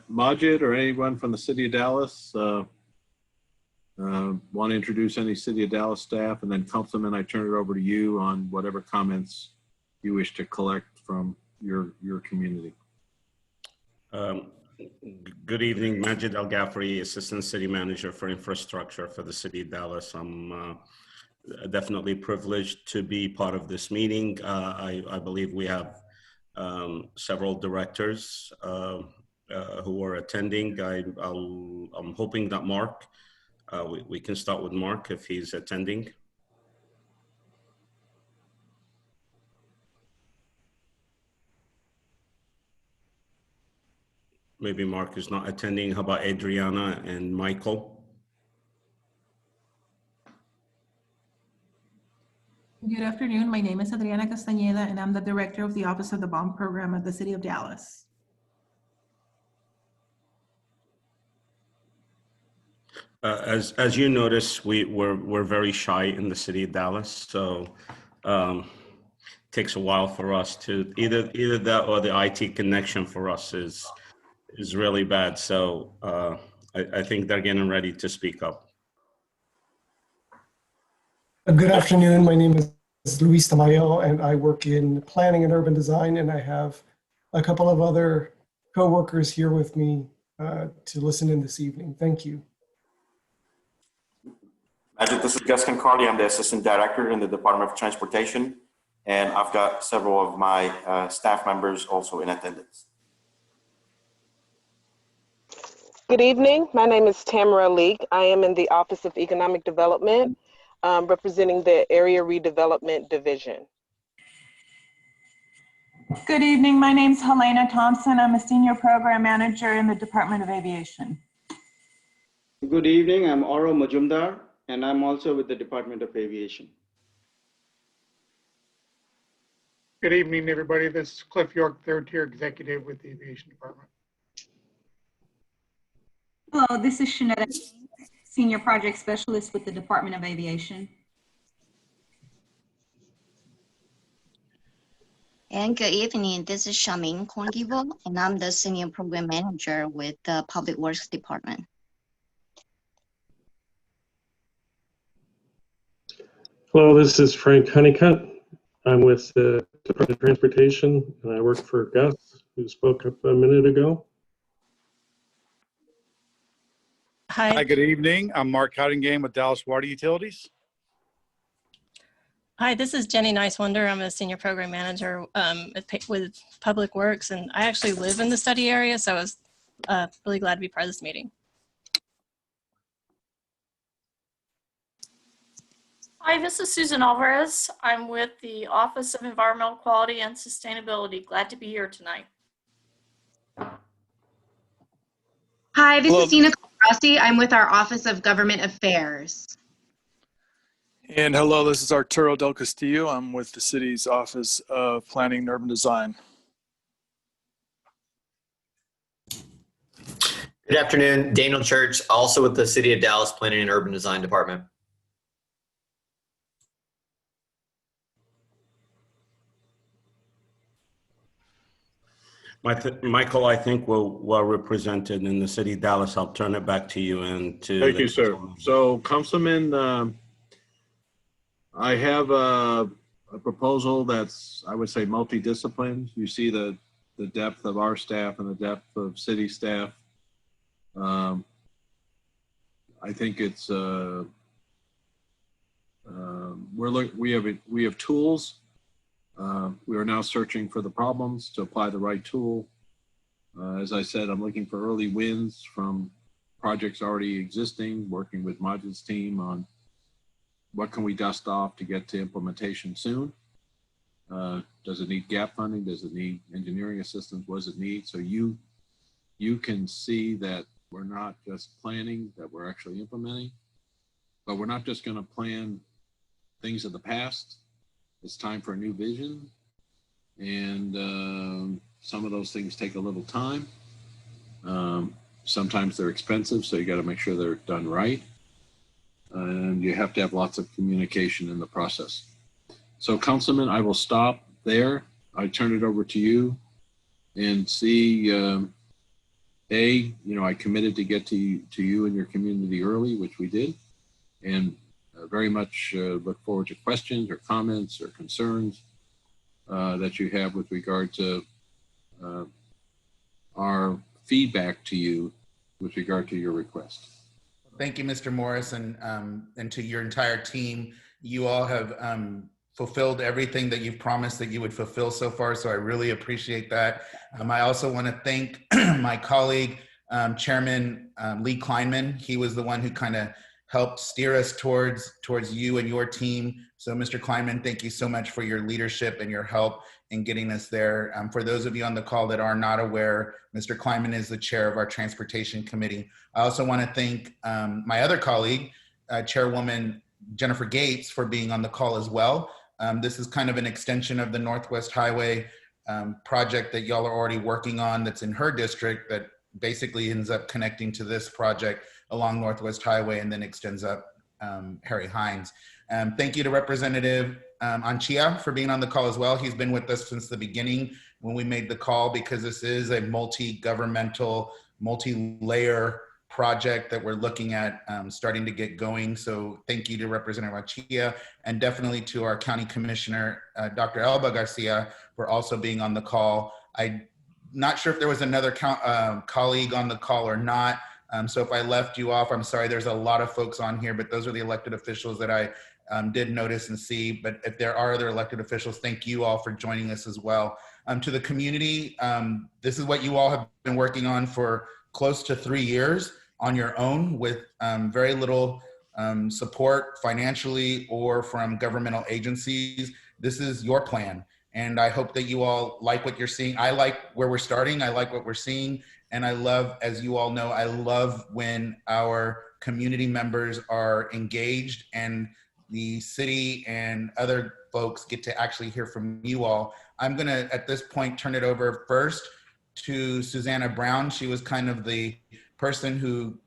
S2: Majid or anyone from the City of Dallas want to introduce any City of Dallas staff, and then Councilman, I turn it over to you on whatever comments you wish to collect from your community.
S11: Good evening, Majid Al Ghafri, Assistant City Manager for Infrastructure for the City of Dallas. I'm definitely privileged to be part of this meeting. I believe we have several directors who are attending. I'm hoping that Mark, we can start with Mark if he's attending. Maybe Mark is not attending. How about Adriana and Michael?
S12: Good afternoon. My name is Adriana Castañeda, and I'm the director of the Office of the Bond Program at the City of Dallas.
S11: As you notice, we're very shy in the City of Dallas, so takes a while for us to either that or the IT connection for us is really bad. So I think they're getting ready to speak up.
S13: Good afternoon. My name is Luis Tamayo, and I work in planning and urban design, and I have a couple of other co-workers here with me to listen in this evening. Thank you.
S14: Magic, this is Gus Concardi. I'm the Assistant Director in the Department of Transportation, and I've got several of my staff members also in attendance.
S15: Good evening. My name is Tamara Leek. I am in the Office of Economic Development, representing the Area Redevelopment Division.
S16: Good evening. My name is Helena Thompson. I'm a Senior Program Manager in the Department of Aviation.
S17: Good evening. I'm Oro Majumdar, and I'm also with the Department of Aviation.
S18: Good evening, everybody. This is Cliff York, third tier executive with the Aviation Department.
S19: Hello, this is Shanetta, Senior Project Specialist with the Department of Aviation.
S20: And good evening. This is Shamin Kongivo, and I'm the Senior Program Manager with the Public Works Department.
S21: Hello, this is Frank Honeycutt. I'm with the Department of Transportation, and I work for Gus, who spoke up a minute ago.
S22: Hi, good evening. I'm Mark Cottingham with Dallas Water Utilities.
S23: Hi, this is Jenny Nice-Wonder. I'm a Senior Program Manager with Public Works, and I actually live in the study area, so I was really glad to be part of this meeting.
S24: Hi, this is Susan Alvarez. I'm with the Office of Environmental Quality and Sustainability. Glad to be here tonight.
S25: Hi, this is Dina Rossi. I'm with our Office of Government Affairs.
S22: And hello, this is Arturo Del Castillo. I'm with the city's Office of Planning and Urban Design.
S26: Good afternoon, Daniel Church, also with the City of Dallas Planning and Urban Design Department.
S11: Michael, I think we're well represented in the city of Dallas. I'll turn it back to you and to.
S2: Thank you, sir. So, Councilman, I have a proposal that's, I would say, multidisciplined. You see the depth of our staff and the depth of city staff. I think it's we have tools. We are now searching for the problems to apply the right tool. As I said, I'm looking for early wins from projects already existing, working with Majid's team on what can we dust off to get to implementation soon. Does it need gap funding? Does it need engineering assistance? What does it need? So you can see that we're not just planning, that we're actually implementing, but we're not just going to plan things of the past. It's time for a new vision, and some of those things take a little time. Sometimes they're expensive, so you got to make sure they're done right, and you have to have lots of communication in the process. So, Councilman, I will stop there. I turn it over to you, and see. I committed to get to you and your community early, which we did, and very much look forward to questions or comments or concerns that you have with regard to our feedback to you with regard to your request.
S27: Thank you, Mr. Morris, and to your entire team. You all have fulfilled everything that you've promised that you would fulfill so far, so I really appreciate that. I also want to thank my colleague, Chairman Lee Kleinman. He was the one who kind of helped steer us towards you and your team. So Mr. Kleinman, thank you so much for your leadership and your help in getting us there. For those of you on the call that are not aware, Mr. Kleinman is the chair of our Transportation Committee. I also want to thank my other colleague, Chairwoman Jennifer Gates, for being on the call as well. This is kind of an extension of the Northwest Highway project that y'all are already working on that's in her district that basically ends up connecting to this project along Northwest Highway and then extends up Harry Hines. Thank you to Representative Anchia for being on the call as well. He's been with us since the beginning when we made the call, because this is a multi-governmental, multi-layer project that we're looking at starting to get going. So thank you to Representative Anchia, and definitely to our County Commissioner, Dr. Elba Garcia, for also being on the call. I not sure if there was another colleague on the call or not. So if I left you off, I'm sorry. There's a lot of folks on here, but those are the elected officials that I did notice and see. But if there are other elected officials, thank you all for joining us as well. To the community, this is what you all have been working on for close to 3 years on your own with very little support financially or from governmental agencies. This is your plan. And I hope that you all like what you're seeing. I like where we're starting. I like what we're seeing. And I love, as you all know, I love when our community members are engaged and the city and other folks get to actually hear from you all. I'm gonna, at this point, turn it over first to Susanna Brown. She was kind of the person who,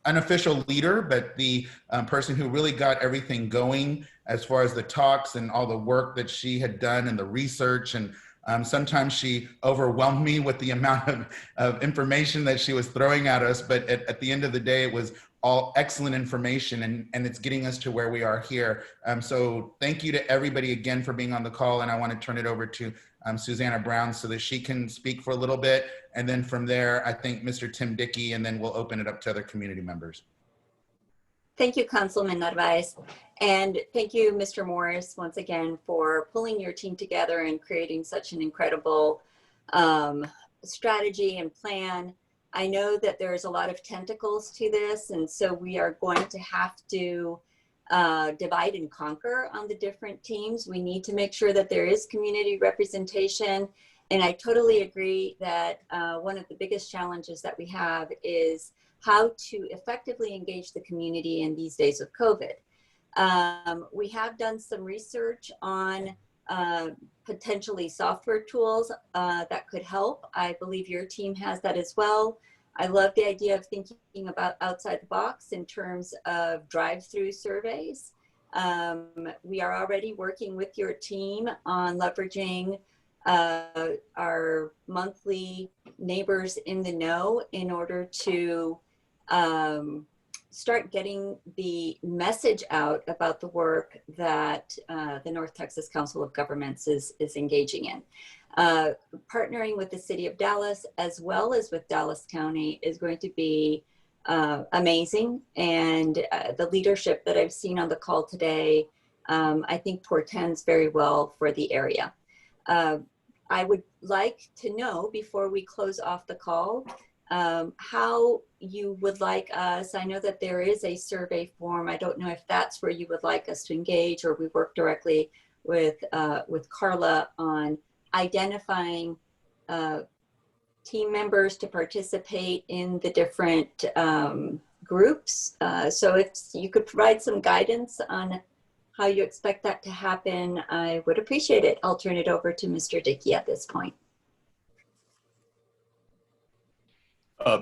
S27: unofficial leader, but the person who really got everything going as far as the talks and all the work that she had done and the research. And sometimes she overwhelmed me with the amount of information that she was throwing at us. But at the end of the day, it was all excellent information, and it's getting us to where we are here. So thank you to everybody again for being on the call. And I want to turn it over to Susanna Brown so that she can speak for a little bit. And then from there, I think Mr. Tim Dickey, and then we'll open it up to other community members.
S1: Thank you, Councilman Narvaez. And thank you, Mr. Morris, once again, for pulling your team together and creating such an incredible strategy and plan. I know that there's a lot of tentacles to this, and so we are going to have to divide and conquer on the different teams. We need to make sure that there is community representation. And I totally agree that one of the biggest challenges that we have is how to effectively engage the community in these days of COVID. We have done some research on potentially software tools that could help. I believe your team has that as well. I love the idea of thinking about outside the box in terms of drive-through surveys. We are already working with your team on leveraging our monthly Neighbors in the Know in order to start getting the message out about the work that the North Texas Council of Governments is engaging in. Partnering with the city of Dallas as well as with Dallas County is going to be amazing. And the leadership that I've seen on the call today, I think portends very well for the area. I would like to know before we close off the call, how you would like us. I know that there is a survey form. I don't know if that's where you would like us to engage, or we work directly with Carla on identifying team members to participate in the different groups. So if you could provide some guidance on how you expect that to happen, I would appreciate it. I'll turn it over to Mr. Dickey at this point.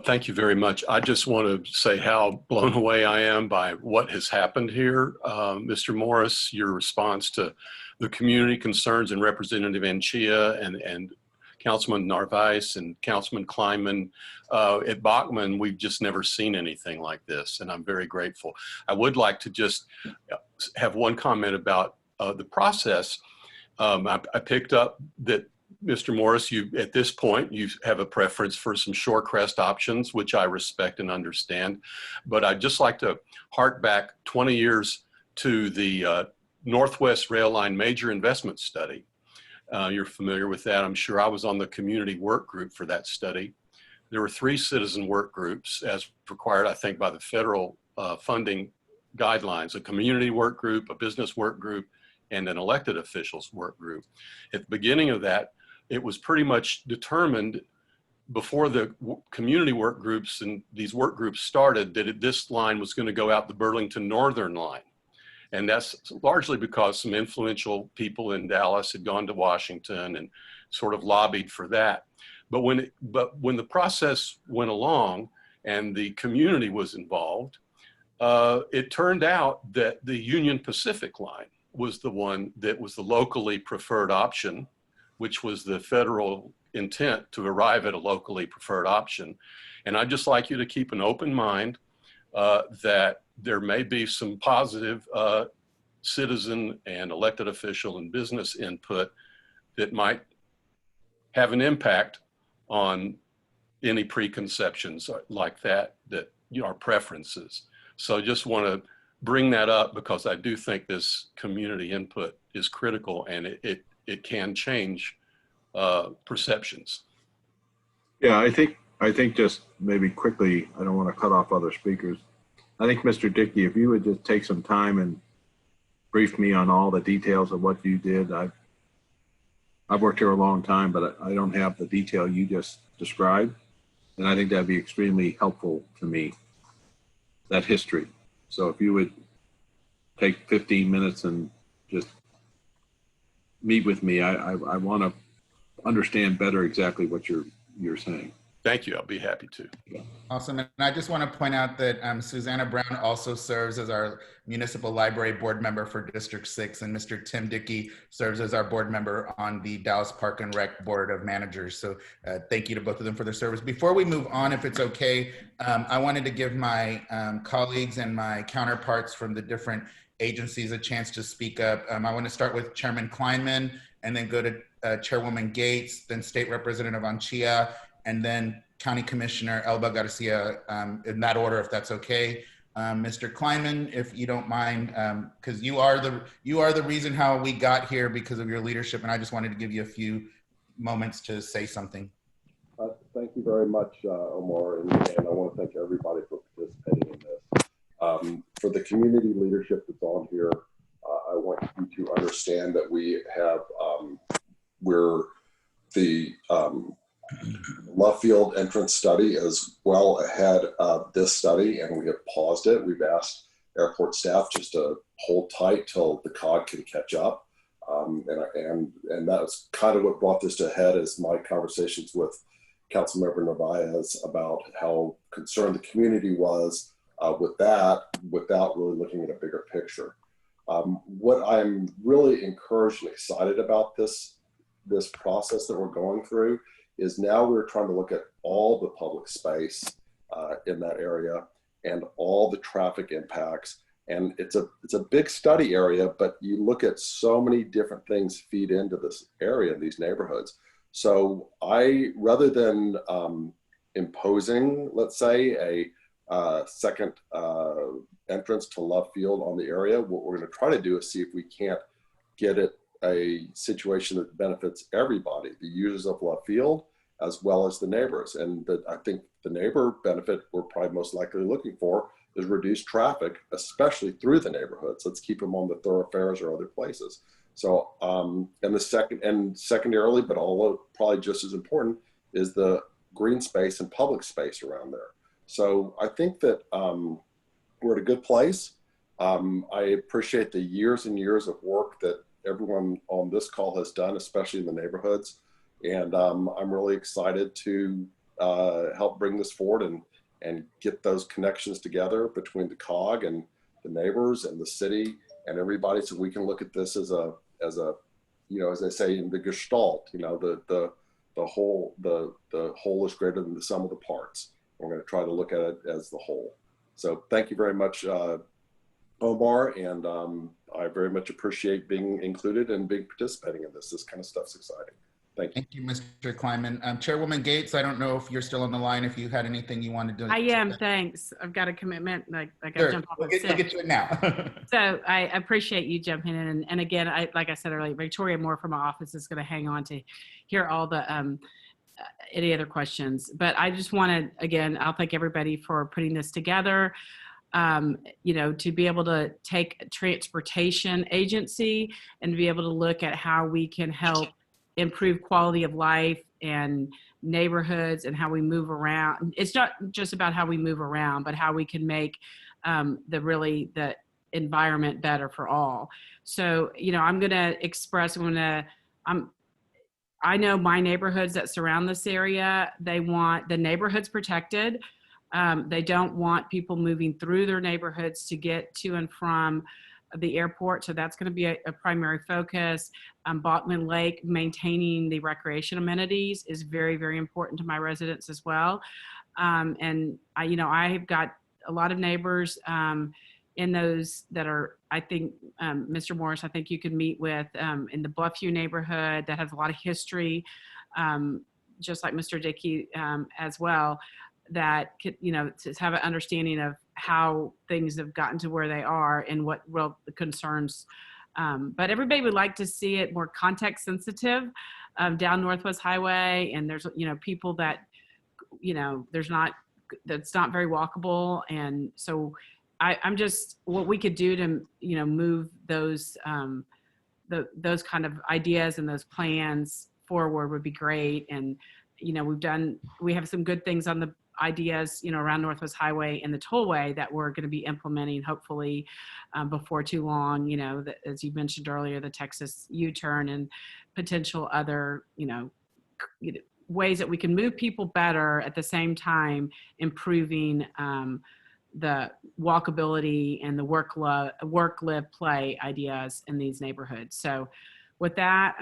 S3: Thank you very much. I just want to say how blown away I am by what has happened here. Mr. Morris, your response to the community concerns and Representative Anchia and Councilman Narvaez and Councilman Kleinman. At Bachman, we've just never seen anything like this, and I'm very grateful. I would like to just have one comment about the process. I picked up that Mr. Morris, you at this point, you have a preference for some Shorecrest options, which I respect and understand. But I'd just like to hark back 20 years to the Northwest Rail Line Major Investment Study. You're familiar with that. I'm sure. I was on the community work group for that study. There were 3 citizen work groups as required, I think, by the federal funding guidelines: a community work group, a business work group, and an elected officials work group. At the beginning of that, it was pretty much determined before the community work groups and these work groups started that this line was going to go out the Burlington Northern line. And that's largely because some influential people in Dallas had gone to Washington and sort of lobbied for that. But when the process went along and the community was involved, it turned out that the Union Pacific line was the one that was the locally preferred option, which was the federal intent to arrive at a locally preferred option. And I'd just like you to keep an open mind that there may be some positive citizen and elected official and business input that might have an impact on any preconceptions like that are preferences. So just want to bring that up because I do think this community input is critical, and it can change perceptions.
S2: Yeah, I think just maybe quickly, I don't want to cut off other speakers. I think Mr. Dickey, if you would just take some time and brief me on all the details of what you did. I've worked here a long time, but I don't have the detail you just described. And I think that'd be extremely helpful to me, that history. So if you would take 15 minutes and just meet with me, I want to understand better exactly what you're saying.
S3: Thank you. I'll be happy to.
S27: Awesome. And I just want to point out that Susanna Brown also serves as our Municipal Library Board member for District 6, and Mr. Tim Dickey serves as our board member on the Dallas Park and Rec Board of Managers. So thank you to both of them for their service. Before we move on, if it's okay, I wanted to give my colleagues and my counterparts from the different agencies a chance to speak up. I want to start with Chairman Kleinman, and then go to Chairwoman Gates, then State Representative Anchia, and then County Commissioner Elba Garcia, in that order, if that's okay. Mr. Kleinman, if you don't mind, because you are the reason how we got here because of your leadership, and I just wanted to give you a few moments to say something.
S4: Thank you very much, Omar, and I want to thank everybody for participating in this. For the community leadership that's on here, I want you to understand that we have, we're the Love Field entrance study is well ahead of this study, and we have paused it. We've asked airport staff just to hold tight till the COG can catch up. And that's kind of what brought this to a head, is my conversations with Councilmember Narvaez about how concerned the community was with that, without really looking at a bigger picture. What I'm really encouraged and excited about this process that we're going through is now we're trying to look at all the public space in that area and all the traffic impacts. And it's a big study area, but you look at so many different things feed into this area, these neighborhoods. So rather than imposing, let's say, a second entrance to Love Field on the area, what we're going to try to do is see if we can't get it a situation that benefits everybody, the users of Love Field, as well as the neighbors. And I think the neighbor benefit we're probably most likely looking for is reduced traffic, especially through the neighborhoods. Let's keep them on the thoroughfares or other places. So, and secondarily, but although probably just as important, is the green space and public space around there. So I think that we're at a good place. I appreciate the years and years of work that everyone on this call has done, especially in the neighborhoods. And I'm really excited to help bring this forward and get those connections together between the COG and the neighbors and the city and everybody, so we can look at this as a you know, as they say in the Gestalt, you know, the whole is greater than the sum of the parts. We're going to try to look at it as the whole. So thank you very much, Omar, and I very much appreciate being included and participating in this. This kind of stuff's exciting. Thank you.
S27: Thank you, Mr. Kleinman. Chairwoman Gates, I don't know if you're still on the line, if you had anything you wanted to.
S5: I am, thanks. I've got a commitment. I got to jump off
S27: We'll
S5: at 6.
S27: get to it now.
S5: So I appreciate you jumping in. And again, like I said earlier, Victoria Moore from my office is going to hang on to hear all the any other questions. But I just want to, again, I'll thank everybody for putting this together. You know, to be able to take a transportation agency and to be able to look at how we can help improve quality of life and neighborhoods and how we move around. It's not just about how we move around, but how we can make the environment better for all. So, you know, I'm going to express, I know my neighborhoods that surround this area, they want the neighborhoods protected. They don't want people moving through their neighborhoods to get to and from the airport. So that's going to be a primary focus. Bachman Lake, maintaining the recreation amenities is very, very important to my residents as well. And I've got a lot of neighbors in those that are, I think, Mr. Morris, I think you could meet with in the Bluffview neighborhood that has a lot of history just like Mr. Dickey as well, that could, to have an understanding of how things have gotten to where they are and what real concerns. But everybody would like to see it more context sensitive down Northwest Highway. And there's, people that, that's not very walkable. And so I'm just, what we could do to, move those, those kind of ideas and those plans forward would be great. And, we have some good things on the ideas, around Northwest Highway and the tollway that we're going to be implementing hopefully before too long, as you mentioned earlier, the Texas U-turn and potential other, ways that we can move people better at the same time improving the walkability and the work, live, play ideas in these neighborhoods. So with that,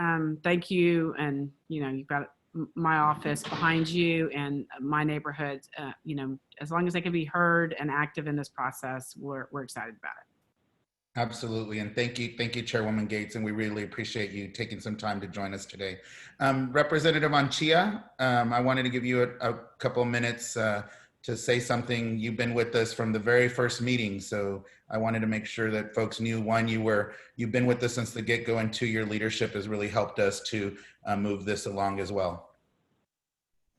S5: thank you. And, you've got my office behind you and my neighborhood, as long as they can be heard and active in this process, we're excited about it.
S27: Absolutely. And thank you, Chairwoman Gates. And we really appreciate you taking some time to join us today. Representative Anchia, I wanted to give you a couple of minutes to say something. You've been with us from the very first meeting. So I wanted to make sure that folks knew, one, you've been with us since the get-go, and two, your leadership has really helped us to move this along as well.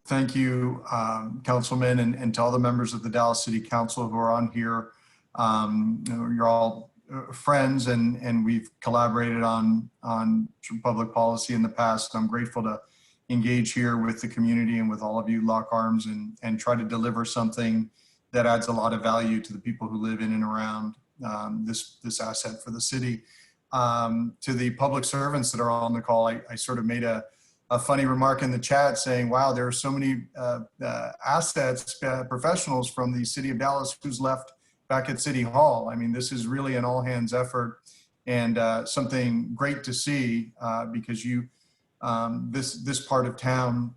S6: Thank you, Councilman, and to all the members of the Dallas City Council who are on here. You're all friends, and we've collaborated on some public policy in the past. I'm grateful to engage here with the community and with all of you, lock arms and try to deliver something that adds a lot of value to the people who live in and around this asset for the city. To the public servants that are on the call, I sort of made a funny remark in the chat saying, wow, there are so many assets, professionals from the city of Dallas who's left back at City Hall. I mean, this is really an all hands effort and something great to see because this part of town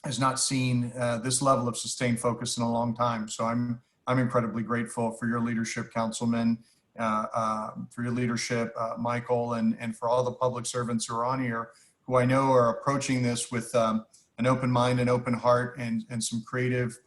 S6: has not seen this level of sustained focus in a long time. So I'm incredibly grateful for your leadership, Councilman, for your leadership, Michael, and for all the public servants who are on here, who I know are approaching this with an open mind and open heart and some creative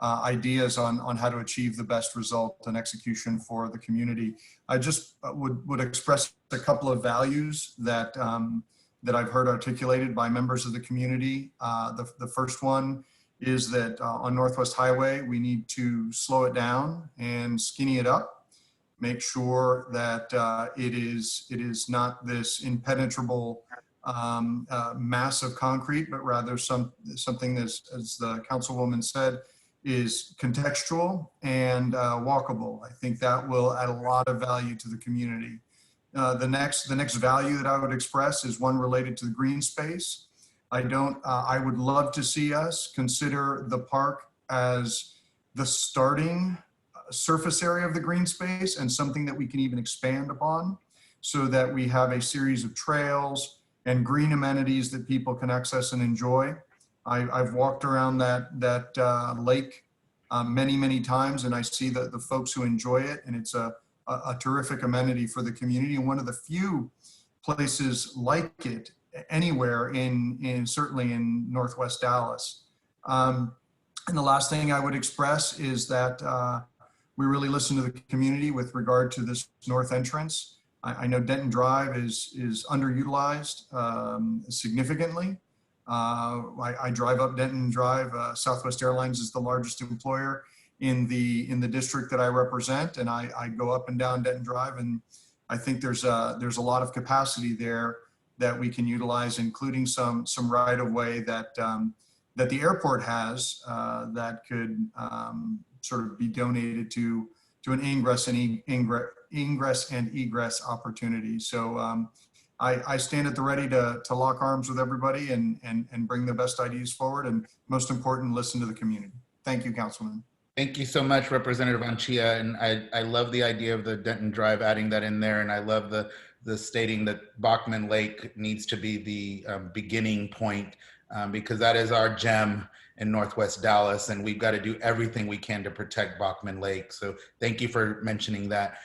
S6: ideas on how to achieve the best result and execution for the community. I just would express a couple of values that I've heard articulated by members of the community. The first one is that on Northwest Highway, we need to slow it down and skinny it up. Make sure that it is not this impenetrable mass of concrete, but rather something that's, as the councilwoman said, is contextual and walkable. I think that will add a lot of value to the community. The next value that I would express is one related to the green space. I would love to see us consider the park as the starting surface area of the green space and something that we can even expand upon so that we have a series of trails and green amenities that people can access and enjoy. I've walked around that lake many times, and I see the folks who enjoy it, and it's a terrific amenity for the community, and one of the few places like it anywhere certainly in Northwest Dallas. And the last thing I would express is that we really listen to the community with regard to this north entrance. I know Denton Drive is underutilized significantly. I drive up Denton Drive. Southwest Airlines is the largest employer in the district that I represent, and I go up and down Denton Drive, and I think there's a lot of capacity there that we can utilize, including some right of way that the airport has that could sort of be donated to an ingress and egress opportunity. So I stand at the ready to lock arms with everybody and bring the best ideas forward, and most important, listen to the community. Thank you, Councilman.
S27: Thank you so much, Representative Anchia. And I love the idea of the Denton Drive, adding that in there. And I love the stating that Bachman Lake needs to be the beginning point because that is our gem in Northwest Dallas. And we've got to do everything we can to protect Bachman Lake. So thank you for mentioning that.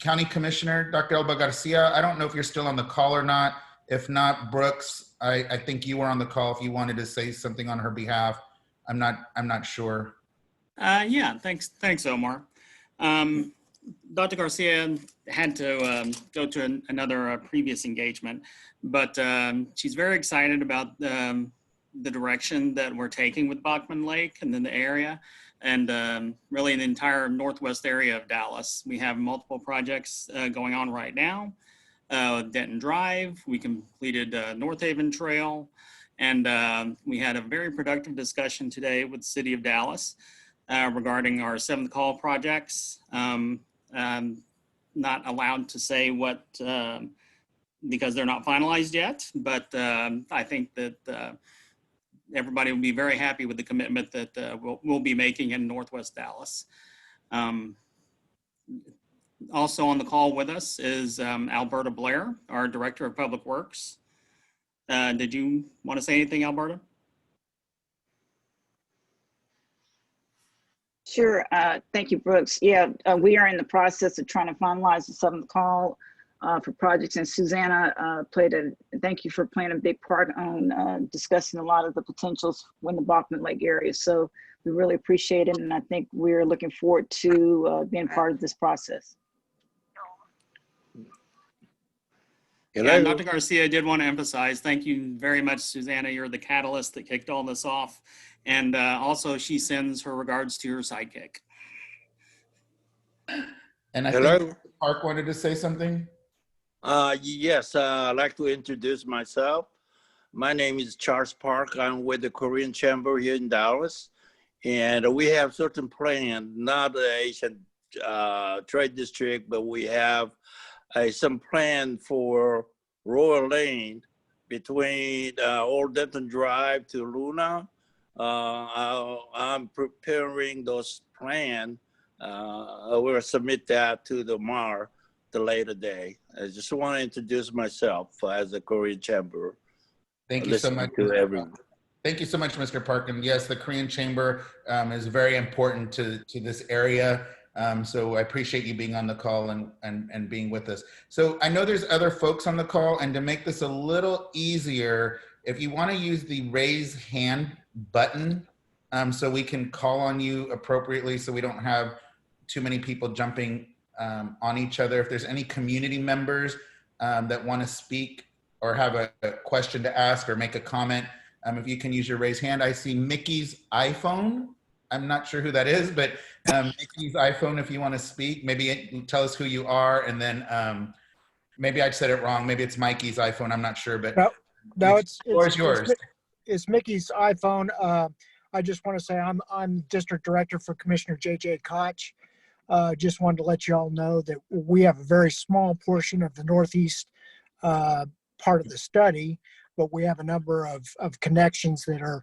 S27: County Commissioner, Dr. Elba Garcia, I don't know if you're still on the call or not. If not, Brooks, I think you were on the call if you wanted to say something on her behalf. I'm not sure.
S7: Yeah, thanks, Omar. Dr. Garcia had to go to another previous engagement, but she's very excited about the direction that we're taking with Bachman Lake and then the area, and really in the entire northwest area of Dallas. We have multiple projects going on right now. Denton Drive, we completed North Haven Trail, and we had a very productive discussion today with the City of Dallas regarding our 7th Call projects. Not allowed to say what, because they're not finalized yet, but I think that everybody will be very happy with the commitment that we'll be making in Northwest Dallas. Also on the call with us is Alberta Blair, our Director of Public Works. Did you want to say anything, Alberta?
S8: Sure. Thank you, Brooks. Yeah, we are in the process of trying to finalize the 7th call for projects, and Susanna thank you for playing a big part on discussing a lot of the potentials in the Bachman Lake area. So we really appreciate it, and I think we're looking forward to being part of this process.
S7: Yeah, Dr. Garcia, I did want to emphasize, thank you very much, Susanna. You're the catalyst that kicked all this off. And also she sends her regards to her sidekick.
S27: And I think Park wanted to say something.
S9: Yes, I'd like to introduce myself. My name is Charles Park. I'm with the Korean Chamber here in Dallas. And we have certain plan, not the Asian Trade District, but we have some plan for Royal Lane between Old Denton Drive to Luna. I'm preparing those plans. We'll submit that to the MAR the later day. I just want to introduce myself as a Korean Chamber.
S27: Thank you so much.
S9: To everyone.
S27: Thank you so much, Mr. Park. And yes, the Korean Chamber is very important to this area. So I appreciate you being on the call and being with us. So I know there's other folks on the call, and to make this a little easier, if you want to use the raise hand button so we can call on you appropriately so we don't have too many people jumping on each other. If there's any community members that want to speak or have a question to ask or make a comment, if you can use your raise hand. I see Mickey's iPhone. I'm not sure who that is, but Mickey's iPhone, if you want to speak, maybe tell us who you are, and then maybe I said it wrong. Maybe it's Mikey's iPhone. I'm not sure, but
S10: no, it's
S27: yours.
S10: It's Mickey's iPhone. I just want to say I'm District Director for Commissioner J.J. Koch. Just wanted to let you all know that we have a very small portion of the Northeast part of the study, but we have a number of connections that are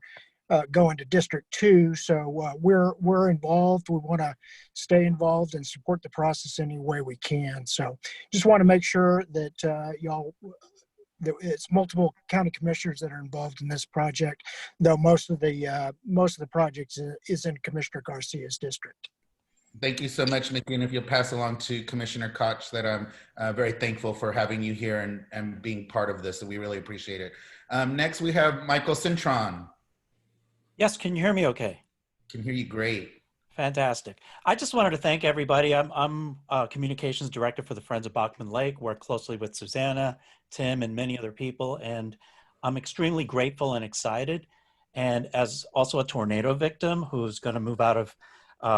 S10: going to District 2. So we're involved. We want to stay involved and support the process any way we can. So just want to make sure that it's multiple county commissioners that are involved in this project, though most of the projects is in Commissioner Garcia's district.
S27: Thank you so much, Mickey. And if you'll pass along to Commissioner Koch that I'm very thankful for having you here and being part of this. So we really appreciate it. Next, we have Michael Cintron.
S12: Yes, can you hear me okay?
S27: Can hear you great.
S12: Fantastic. I just wanted to thank everybody. I'm Communications Director for the Friends of Bachman Lake, work closely with Susanna, Tim, and many other people, and I'm extremely grateful and excited. And as also a tornado victim who's going to move out of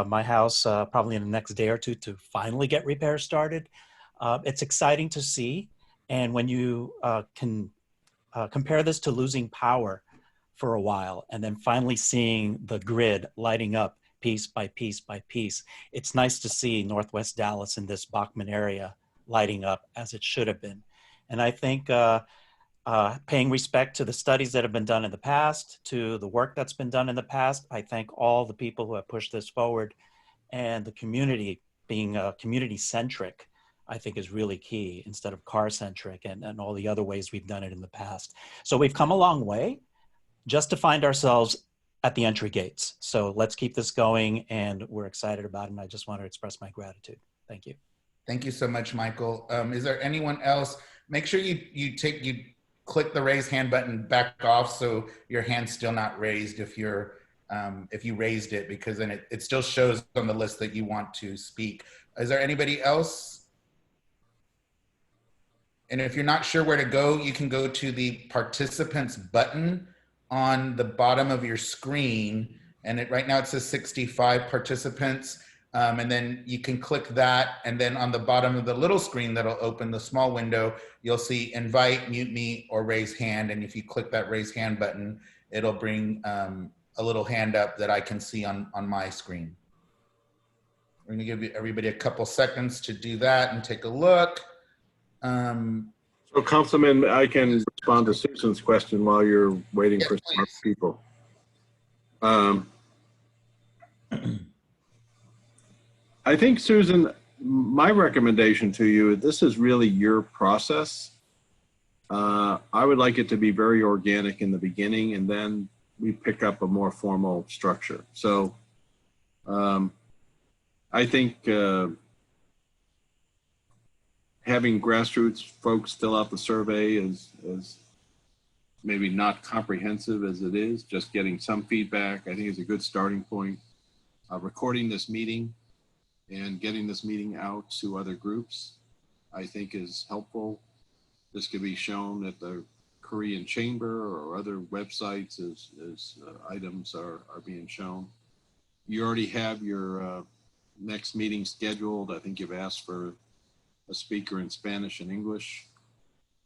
S12: my house probably in the next day or two to finally get repairs started, it's exciting to see. And when you can compare this to losing power for a while and then finally seeing the grid lighting up piece by piece by piece, it's nice to see Northwest Dallas in this Bachman area lighting up as it should have been. And I think paying respect to the studies that have been done in the past, to the work that's been done in the past, I thank all the people who have pushed this forward, and the community being community-centric, I think is really key instead of car-centric and all the other ways we've done it in the past. So we've come a long way just to find ourselves at the entry gates. So let's keep this going, and we're excited about it, and I just want to express my gratitude. Thank you.
S27: Thank you so much, Michael. Is there anyone else? Make sure you click the raise hand button, back off so your hand's still not raised if you're if you raised it, because then it still shows on the list that you want to speak. Is there anybody else? And if you're not sure where to go, you can go to the participants button on the bottom of your screen. And right now it says 65 participants. And then you can click that. And then on the bottom of the little screen that'll open, the small window, you'll see invite, mute me, or raise hand. And if you click that raise hand button, it'll bring a little hand up that I can see on my screen. We're gonna give everybody a couple seconds to do that and take a look.
S2: So Councilman, I can respond to Susan's question while you're waiting for some people. I think, Susan, my recommendation to you, this is really your process. I would like it to be very organic in the beginning, and then we pick up a more formal structure. So I think having grassroots folks fill out the survey is maybe not comprehensive as it is. Just getting some feedback, I think, is a good starting point. Recording this meeting and getting this meeting out to other groups, I think, is helpful. This could be shown at the Korean Chamber or other websites as items are being shown. You already have your next meeting scheduled. I think you've asked for a speaker in Spanish and English.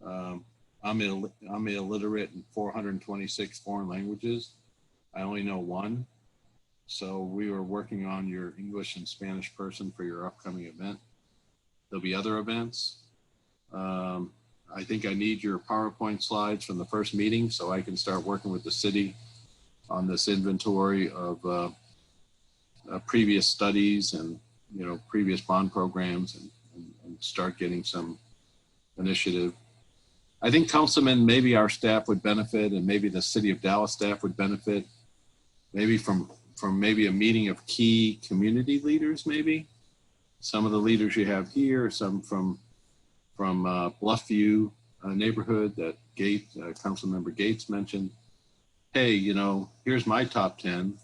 S2: I'm illiterate in 426 foreign languages. I only know one. So we were working on your English and Spanish person for your upcoming event. There'll be other events. I think I need your PowerPoint slides from the first meeting so I can start working with the city on this inventory of previous studies and previous bond programs and start getting some initiative. I think, Councilman, maybe our staff would benefit, and maybe the City of Dallas staff would benefit, maybe from maybe a meeting of key community leaders, maybe. Some of the leaders you have here, some from Bluffview neighborhood that Councilmember Gates mentioned. Hey, here's my top 10.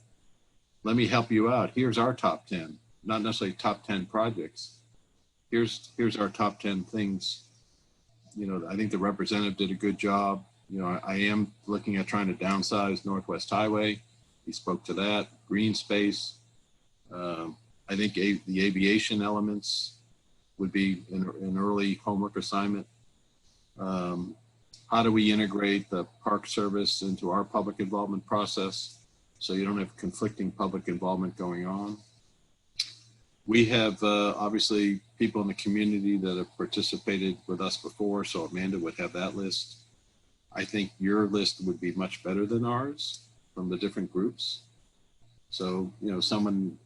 S2: Let me help you out. Here's our top 10, not necessarily top 10 projects. Here's our top 10 things. I think the representative did a good job. I am looking at trying to downsize Northwest Highway. He spoke to that. Green space. I think the aviation elements would be an early homework assignment. How do we integrate the park service into our public involvement process so you don't have conflicting public involvement going on? We have obviously people in the community that have participated with us before, so Amanda would have that list. I think your list would be much better than ours from the different groups. So, someone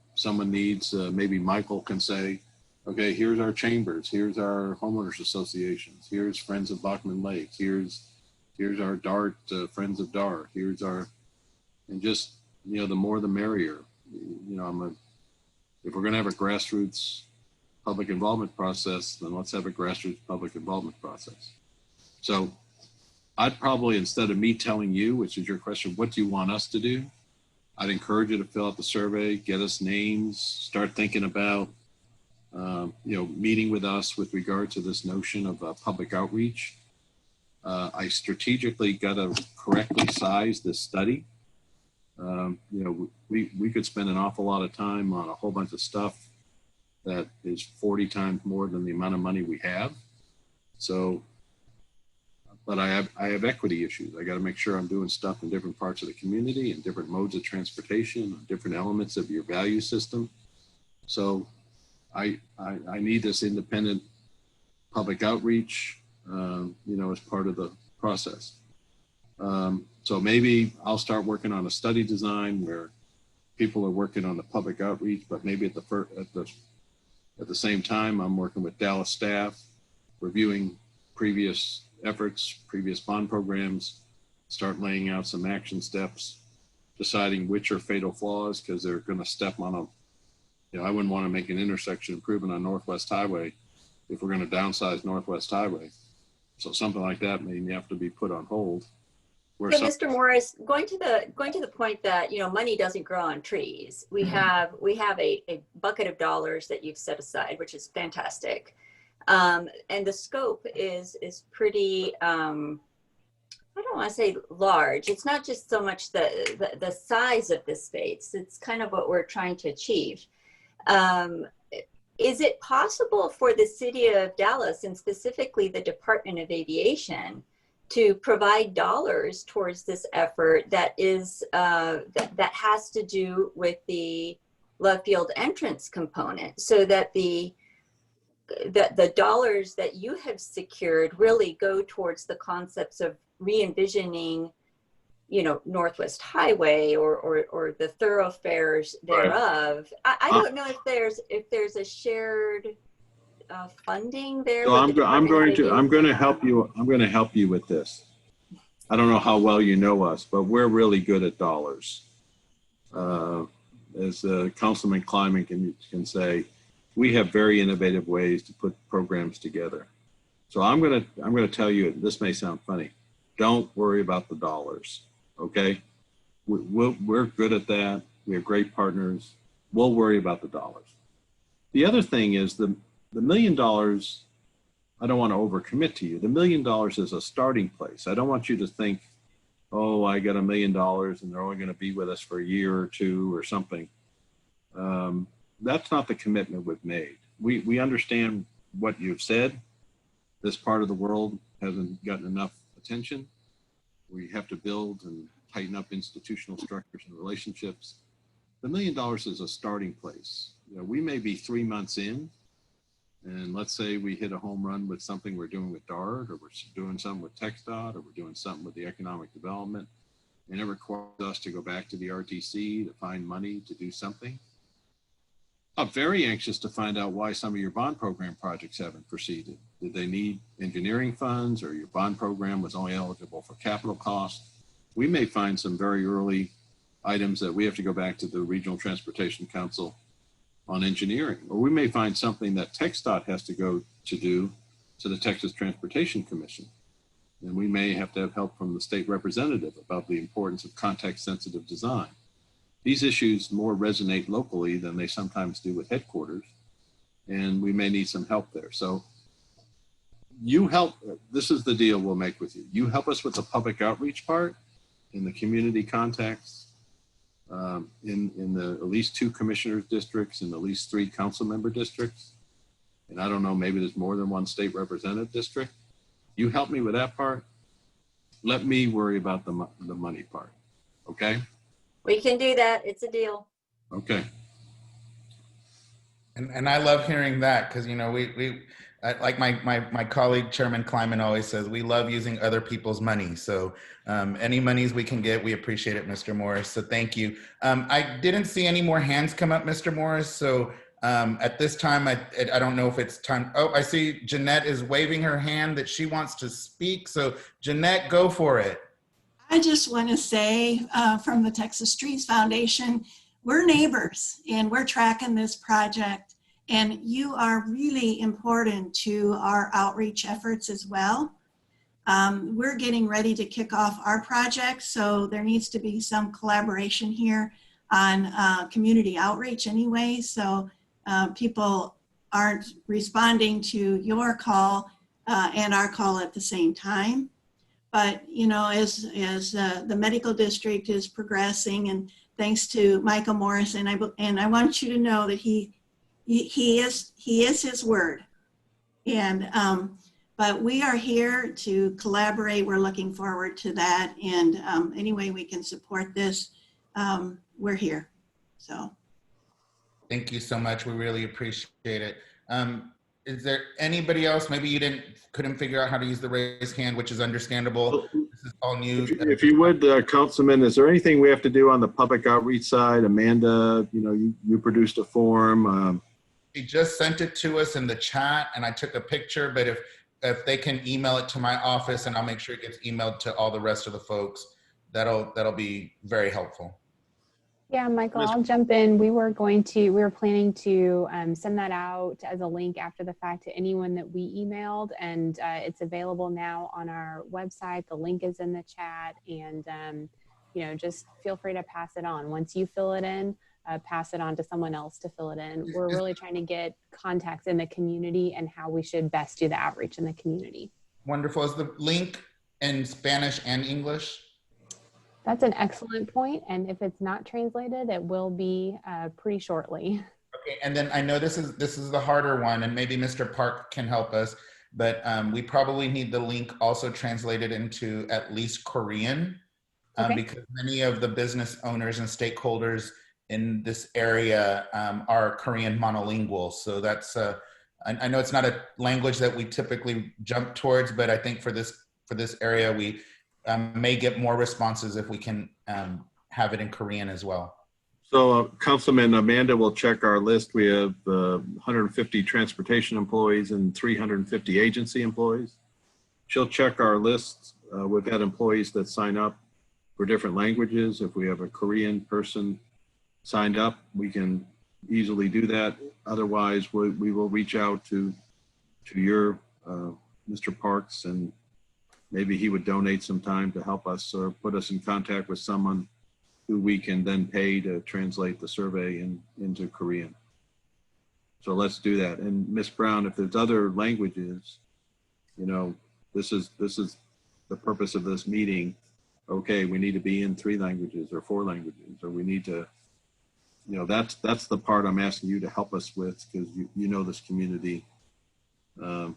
S2: needs, maybe Michael can say, okay, here's our chambers, here's our homeowners associations, here's Friends of Bachman Lake, here's our DART, Friends of DART, here's our, and just, the more the merrier. If we're going to have a grassroots public involvement process, then let's have a grassroots public involvement process. So I'd probably, instead of me telling you, which is your question, what do you want us to do? I'd encourage you to fill out the survey, get us names, start thinking about, meeting with us with regard to this notion of public outreach. I strategically got to correctly size this study. We could spend an awful lot of time on a whole bunch of stuff that is 40 times more than the amount of money we have. So, but I have equity issues. I got to make sure I'm doing stuff in different parts of the community and different modes of transportation, different elements of your value system. So I need this independent public outreach, as part of the process. So maybe I'll start working on a study design where people are working on the public outreach, but maybe at the same time, I'm working with Dallas staff, reviewing previous efforts, previous bond programs, start laying out some action steps, deciding which are fatal flaws because they're going to step on I wouldn't want to make an intersection improvement on Northwest Highway if we're going to downsize Northwest Highway So something like that may have to be put on hold. Where
S1: So,
S2: some,
S1: Mr. Morris, going to the point that, you know, money doesn't grow on trees. We have a bucket of dollars that you've set aside, which is fantastic, and the scope is pretty. I don't want to say large. It's not just so much the size of the space. It's kind of what we're trying to achieve. Is it possible for the city of Dallas, and specifically the Department of Aviation, to provide dollars towards this effort that is that has to do with the left field entrance component, so that the dollars that you have secured really go towards the concepts of re-envisioning, you know, Northwest Highway or the thoroughfares thereof. Right. I don't know if there's a shared funding there.
S2: so I'm going to help you. I'm going to help you with this. I don't know how well you know us, but we're really good at dollars. As Councilman Kleiman can say, we have very innovative ways to put programs together. So I'm going to tell you, this may sound funny, don't worry about the dollars, okay? We're good at that. We have great partners. We'll worry about the dollars. The other thing is the $1 million, I don't want to overcommit to you. The $1 million is a starting place. I don't want you to think, oh, I got $1 million and they're only going to be with us for a year or two or something. That's not the commitment we've made. We understand what you've said. This part of the world hasn't gotten enough attention. We have to build and tighten up institutional structures and relationships. The $1 million is a starting place. You know, we may be 3 months in, and let's say we hit a home run with something we're doing with DART, or we're doing something with TxDOT, or we're doing something with the economic development, and it requires us to go back to the RTC to find money to do something. I'm very anxious to find out why some of your bond program projects haven't proceeded. Did they need engineering funds, or your bond program was only eligible for capital costs? We may find some very early items that we have to go back to the Regional Transportation Council on engineering, or we may find something that TxDOT has to go to do to the Texas Transportation Commission. And we may have to have help from the state representative about the importance of context-sensitive design. These issues more resonate locally than they sometimes do with headquarters, and we may need some help there. So you help, this is the deal we'll make with you. You help us with the public outreach part in the community contacts, in the at least 2 commissioners districts and at least 3 council member districts. And I don't know, maybe there's more than 1 state representative district. You help me with that part. Let me worry about the money part, okay?
S1: We can do that. It's a deal.
S2: Okay.
S27: And I love hearing that, because, you know, like my colleague Chairman Kleiman always says, we love using other people's money. So any monies we can get, we appreciate it, Mr. Morris. So thank you. I didn't see any more hands come up, Mr. Morris. So at this time, I don't know if it's time. Oh, I see Jeanette is waving her hand that she wants to speak. So Jeanette, go for it.
S13: I just want to say from the Texas Streets Foundation, we're neighbors and we're tracking this project, and you are really important to our outreach efforts as well. We're getting ready to kick off our project, so there needs to be some collaboration here on community outreach anyway, so people aren't responding to your call and our call at the same time. But, you know, as the medical district is progressing, and thanks to Michael Morris, and I want you to know that he is his word. And but we are here to collaborate. We're looking forward to that. And any way we can support this, we're here. So.
S27: Thank you so much. We really appreciate it. Is there anybody else? Maybe you couldn't figure out how to use the raise hand, which is understandable. This is all new.
S2: If you would, Councilman, is there anything we have to do on the public outreach side? Amanda, you know, you produced a form.
S27: She just sent it to us in the chat, and I took a picture. But if they can email it to my office, and I'll make sure it gets emailed to all the rest of the folks, that'll be very helpful.
S14: Yeah, Michael, I'll jump in. We were planning to send that out as a link after the fact to anyone that we emailed, and it's available now on our website. The link is in the chat, and just feel free to pass it on. Once you fill it in, pass it on to someone else to fill it in. We're really trying to get contacts in the community and how we should best do the outreach in the community.
S27: Wonderful. Is the link in Spanish and English?
S14: That's an excellent point, and if it's not translated, it will be pretty shortly.
S27: Okay, and then I know this is the harder one, and maybe Mr. Park can help us, but we probably need the link also translated into at least Korean,
S14: Okay.
S27: because many of the business owners and stakeholders in this area are Korean monolingual. So that's I know it's not a language that we typically jump towards, but I think for this area we may get more responses if we can have it in Korean as well.
S2: So Councilman Amanda will check our list. We have 150 transportation employees and 350 agency employees. She'll check our lists. We've got employees that sign up for different languages. If we have a Korean person signed up, we can easily do that. Otherwise, we will reach out to your Mr. Parks, and maybe he would donate some time to help us or put us in contact with someone who we can then pay to translate the survey into Korean. So let's do that. And Ms. Brown, if there's other languages, this is the purpose of this meeting. Okay, we need to be in 3 languages or 4 languages, or we need to, that's the part I'm asking you to help us with, because you know this community.
S1: And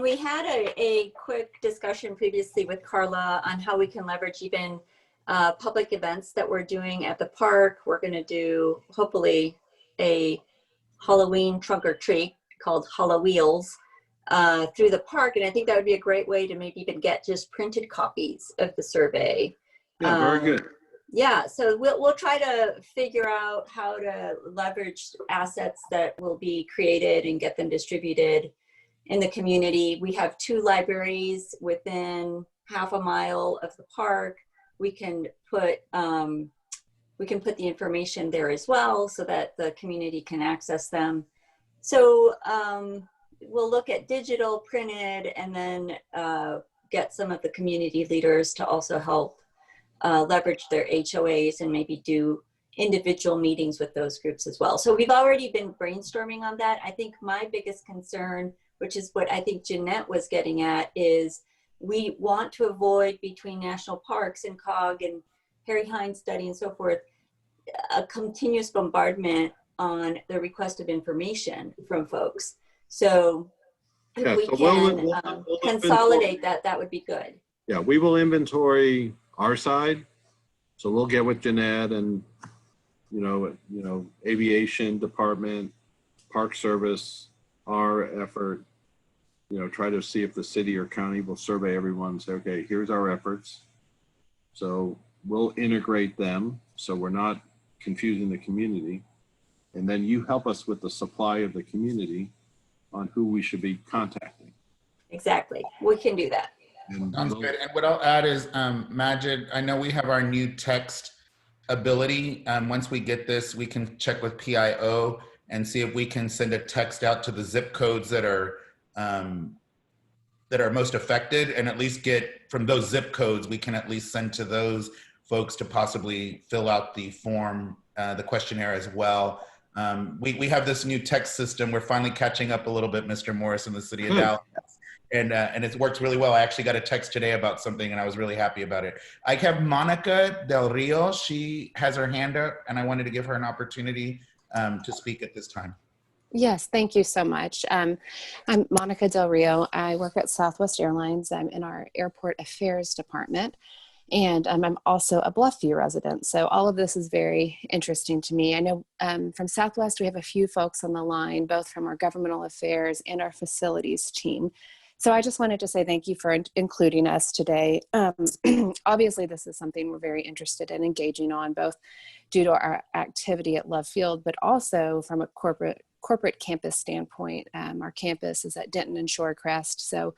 S1: we had a quick discussion previously with Carla on how we can leverage even public events that we're doing at the park. We're going to do hopefully a Halloween trunk or treat called Hallowheels through the park, and I think that would be a great way to maybe even get just printed copies of the survey.
S2: Yeah, very good.
S1: Yeah, so we'll try to figure out how to leverage assets that will be created and get them distributed in the community. We have 2 libraries within half a mile of the park. We can put the information there as well so that the community can access them. So we'll look at digital, printed, and then get some of the community leaders to also help leverage their HOAs and maybe do individual meetings with those groups as well. So we've already been brainstorming on that. I think my biggest concern, which is what I think Jeanette was getting at, is we want to avoid, between national parks and COG and Harry Hines study and so forth, a continuous bombardment on the request of information from folks. So if we can consolidate that would be good.
S2: Yeah, we will inventory our side. So we'll get with Jeanette and, aviation department, park service, our effort, try to see if the city or county will survey everyone and say, okay, here's our efforts. So we'll integrate them so we're not confusing the community. And then you help us with the supply of the community on who we should be contacting.
S1: Exactly. We can do that.
S27: Sounds good. And what I'll add is, Majid, I know we have our new text ability. Once we get this, we can check with PIO and see if we can send a text out to the zip codes that are most affected, and at least get from those zip codes, we can at least send to those folks to possibly fill out the form, the questionnaire as well. We have this new text system. We're finally catching up a little bit, Mr. Morris, in the city of Dallas. And it works really well. I actually got a text today about something and I was really happy about it. I have Monica Del Rio. She has her hand up and I wanted to give her an opportunity to speak at this time.
S15: Yes, thank you so much. I'm Monica Del Rio. I work at Southwest Airlines. I'm in our airport affairs department. And I'm also a Bluffview resident. So all of this is very interesting to me. I know from Southwest, we have a few folks on the line, both from our governmental affairs and our facilities team. So I just wanted to say thank you for including us today. Obviously, this is something we're very interested in engaging on, both due to our activity at Love Field, but also from a corporate campus standpoint. Our campus is at Denton and Shorecrest. So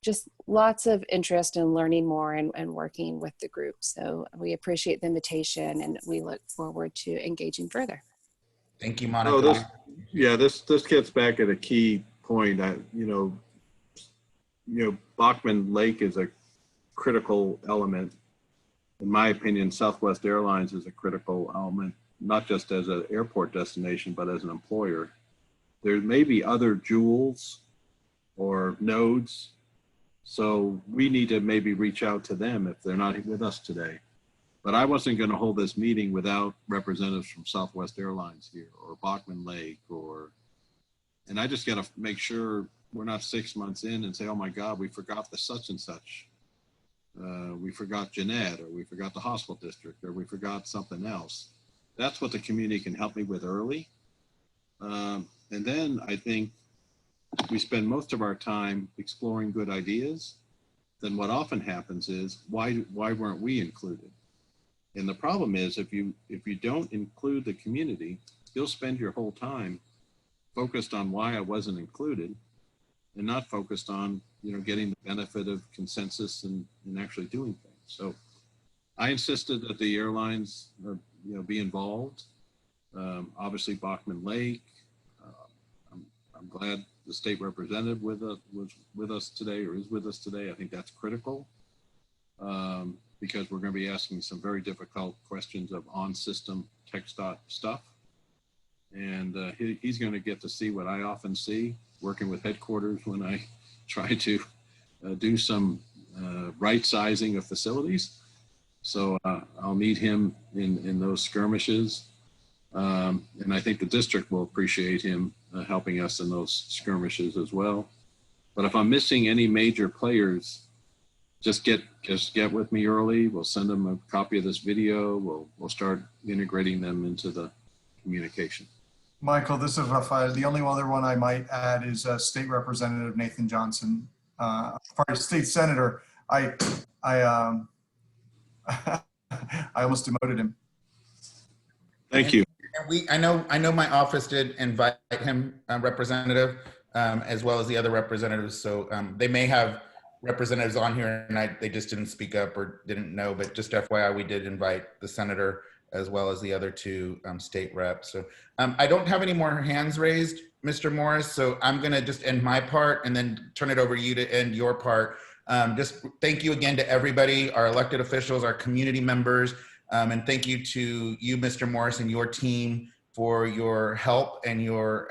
S15: just lots of interest in learning more and working with the group. So we appreciate the invitation and we look forward to engaging further.
S27: Thank you, Monica.
S2: Oh, this gets back at a key point. Bachman Lake is a critical element. In my opinion, Southwest Airlines is a critical element, not just as an airport destination, but as an employer. There may be other jewels or nodes, so we need to maybe reach out to them if they're not with us today. But I wasn't going to hold this meeting without representatives from Southwest Airlines here or Bachman Lake and I just got to make sure we're not 6 months in and say, oh my God, we forgot the such and such. We forgot Jeanette, or we forgot the hospital district, or we forgot something else. That's what the community can help me with early. And then I think we spend most of our time exploring good ideas. Then what often happens is, why weren't we included? And the problem is, if you don't include the community, you'll spend your whole time focused on why I wasn't included and not focused on, getting the benefit of consensus and actually doing things. So I insisted that the airlines, be involved. Obviously Bachman Lake. I'm glad the state representative was with us today, or is with us today. I think that's critical because we're going to be asking some very difficult questions of on-system tech stuff. And he's going to get to see what I often see working with headquarters when I try to do some right sizing of facilities. So I'll need him in those skirmishes. And I think the district will appreciate him helping us in those skirmishes as well. But if I'm missing any major players, just get with me early. We'll send them a copy of this video. We'll start integrating them into the communication.
S6: Michael, this is Rafael. The only other one I might add is State Representative Nathan Johnson. State Senator. I almost demoted him.
S2: Thank you.
S27: And I know my office did invite him, Representative, as well as the other representatives. So they may have representatives on here and they just didn't speak up or didn't know, but just FYI, we did invite the senator as well as the other two state reps. So I don't have any more hands raised, Mr. Morris. So I'm gonna just end my part and then turn it over to you to end your part. Just thank you again to everybody, our elected officials, our community members, and thank you to you, Mr. Morris, and your team for your help and your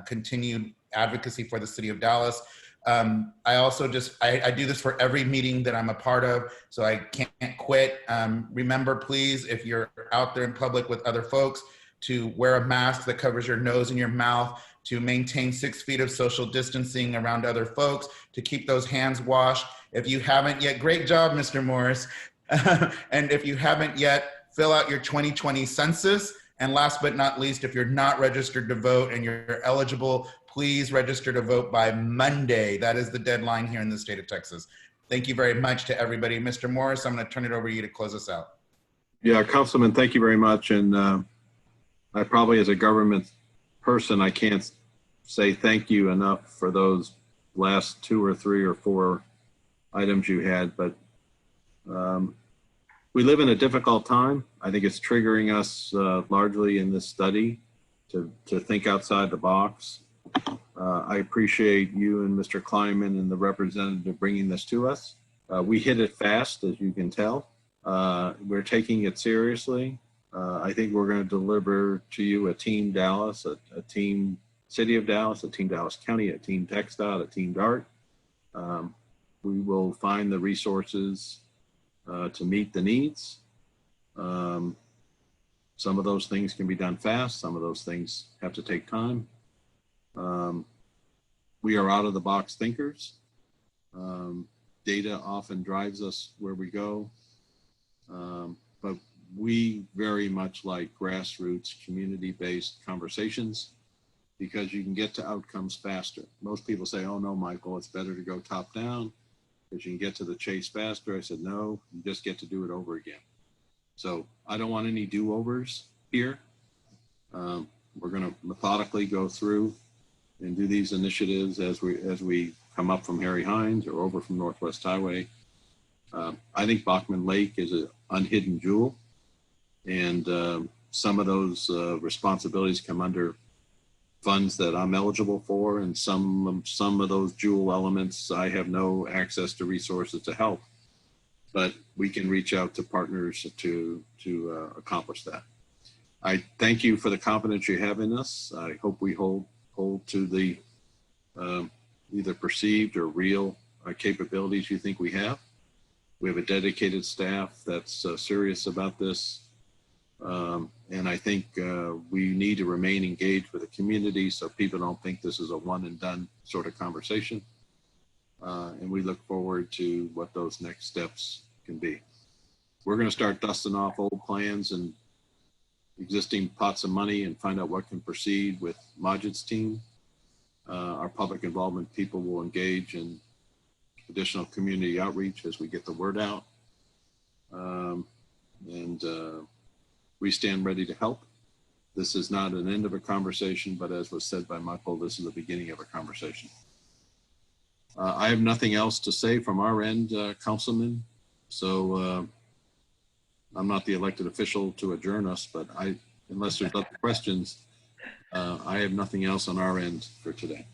S27: continued advocacy for the city of Dallas. I also I do this for every meeting that I'm a part of, so I can't quit. Remember, please, if you're out there in public with other folks, to wear a mask that covers your nose and your mouth, to maintain 6 feet of social distancing around other folks, to keep those hands washed. If you haven't yet, great job, Mr. Morris. And if you haven't yet, fill out your 2020 census. And last but not least, if you're not registered to vote and you're eligible, please register to vote by Monday. That is the deadline here in the state of Texas. Thank you very much to everybody. Mr. Morris, I'm going to turn it over to you to close us out.
S2: Yeah, Councilman, thank you very much. And I probably, as a government person, I can't say thank you enough for those last 2 or 3 or 4 items you had. But we live in a difficult time. I think it's triggering us largely in this study to think outside the box. I appreciate you and Mr. Kleinman and the representative bringing this to us. We hit it fast, as you can tell. We're taking it seriously. I think we're going to deliver to you a Team Dallas, a Team City of Dallas, a Team Dallas County, a Team TxDOT, a Team DART. We will find the resources to meet the needs. Some of those things can be done fast. Some of those things have to take time. We are out of the box thinkers. Data often drives us where we go. But we very much like grassroots, community-based conversations because you can get to outcomes faster. Most people say, oh no, Michael, it's better to go top down because you can get to the chase faster. I said, no, you just get to do it over again. So I don't want any do-overs here. We're going to methodically go through and do these initiatives as we come up from Harry Hines or over from Northwest Highway. I think Bachman Lake is an unhidden jewel, and some of those responsibilities come under funds that I'm eligible for, and some of those jewel elements I have no access to resources to help. But we can reach out to partners to accomplish that. I thank you for the confidence you have in us. I hope we hold to the either perceived or real capabilities you think we have. We have a dedicated staff that's serious about this. And I think we need to remain engaged with the community so people don't think this is a one and done sort of conversation. And we look forward to what those next steps can be. We're going to start dusting off old plans and existing pots of money and find out what can proceed with Majid's team. Our public involvement people will engage in additional community outreach as we get the word out. We stand ready to help. This is not an end of a conversation, but as was said by Michael, this is the beginning of a conversation. I have nothing else to say from our end, Councilman. So I'm not the elected official to adjourn us, but unless there's other questions, I have nothing else on our end for today.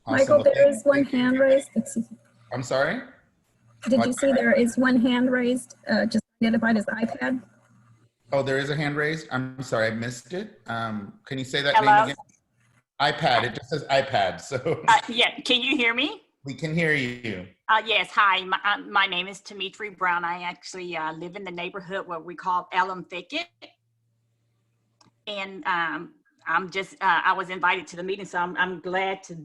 S16: Michael, there is one hand raised.
S27: I'm sorry?
S16: Did you see there is one hand raised, just identified as iPad?
S27: Oh, there is a hand raised? I'm sorry, I missed it. Can you say that
S17: Hello?
S27: name again? iPad, it just says iPad, so.
S17: Yeah, can you hear me?
S27: We can hear you.
S17: Yes, hi, my name is Tamitri Brown. I actually live in the neighborhood what we call Elm Thicket. And I'm just, I was invited to the meeting, so I'm glad to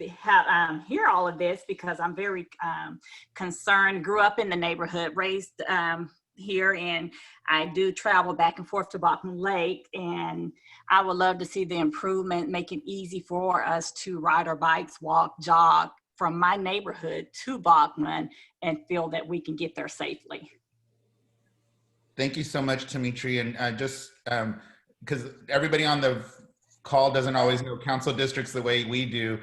S17: hear all of this because I'm very concerned, grew up in the neighborhood, raised here, and I do travel back and forth to Bachman Lake, and I would love to see the improvement, make it easy for us to ride our bikes, walk, jog from my neighborhood to Bachman and feel that we can get there safely.
S27: Thank you so much, Tamitri. And just because everybody on the call doesn't always know council districts the way we do.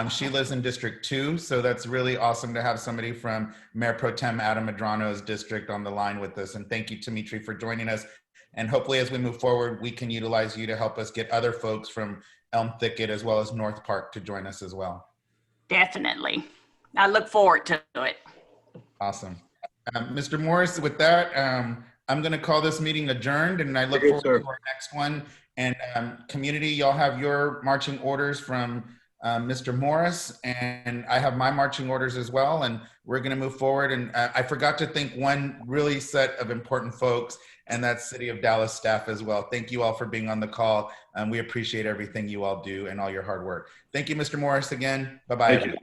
S27: She lives in District 2, so that's really awesome to have somebody from Mayor Pro Tem Adam Medrano's district on the line with us. And thank you, Tamitri, for joining us. And hopefully as we move forward, we can utilize you to help us get other folks from Elm Thicket as well as North Park to join us as well.
S17: Definitely. I look forward to it.
S27: Awesome. Mr. Morris, with that, I'm going to call this meeting adjourned, and I look forward to our next one. And community, y'all have your marching orders from Mr. Morris, and I have my marching orders as well, and we're going to move forward. And I forgot to thank one really set of important folks, and that's City of Dallas staff as well. Thank you all for being on the call. We appreciate everything you all do and all your hard work. Thank you, Mr. Morris, again. Bye-bye.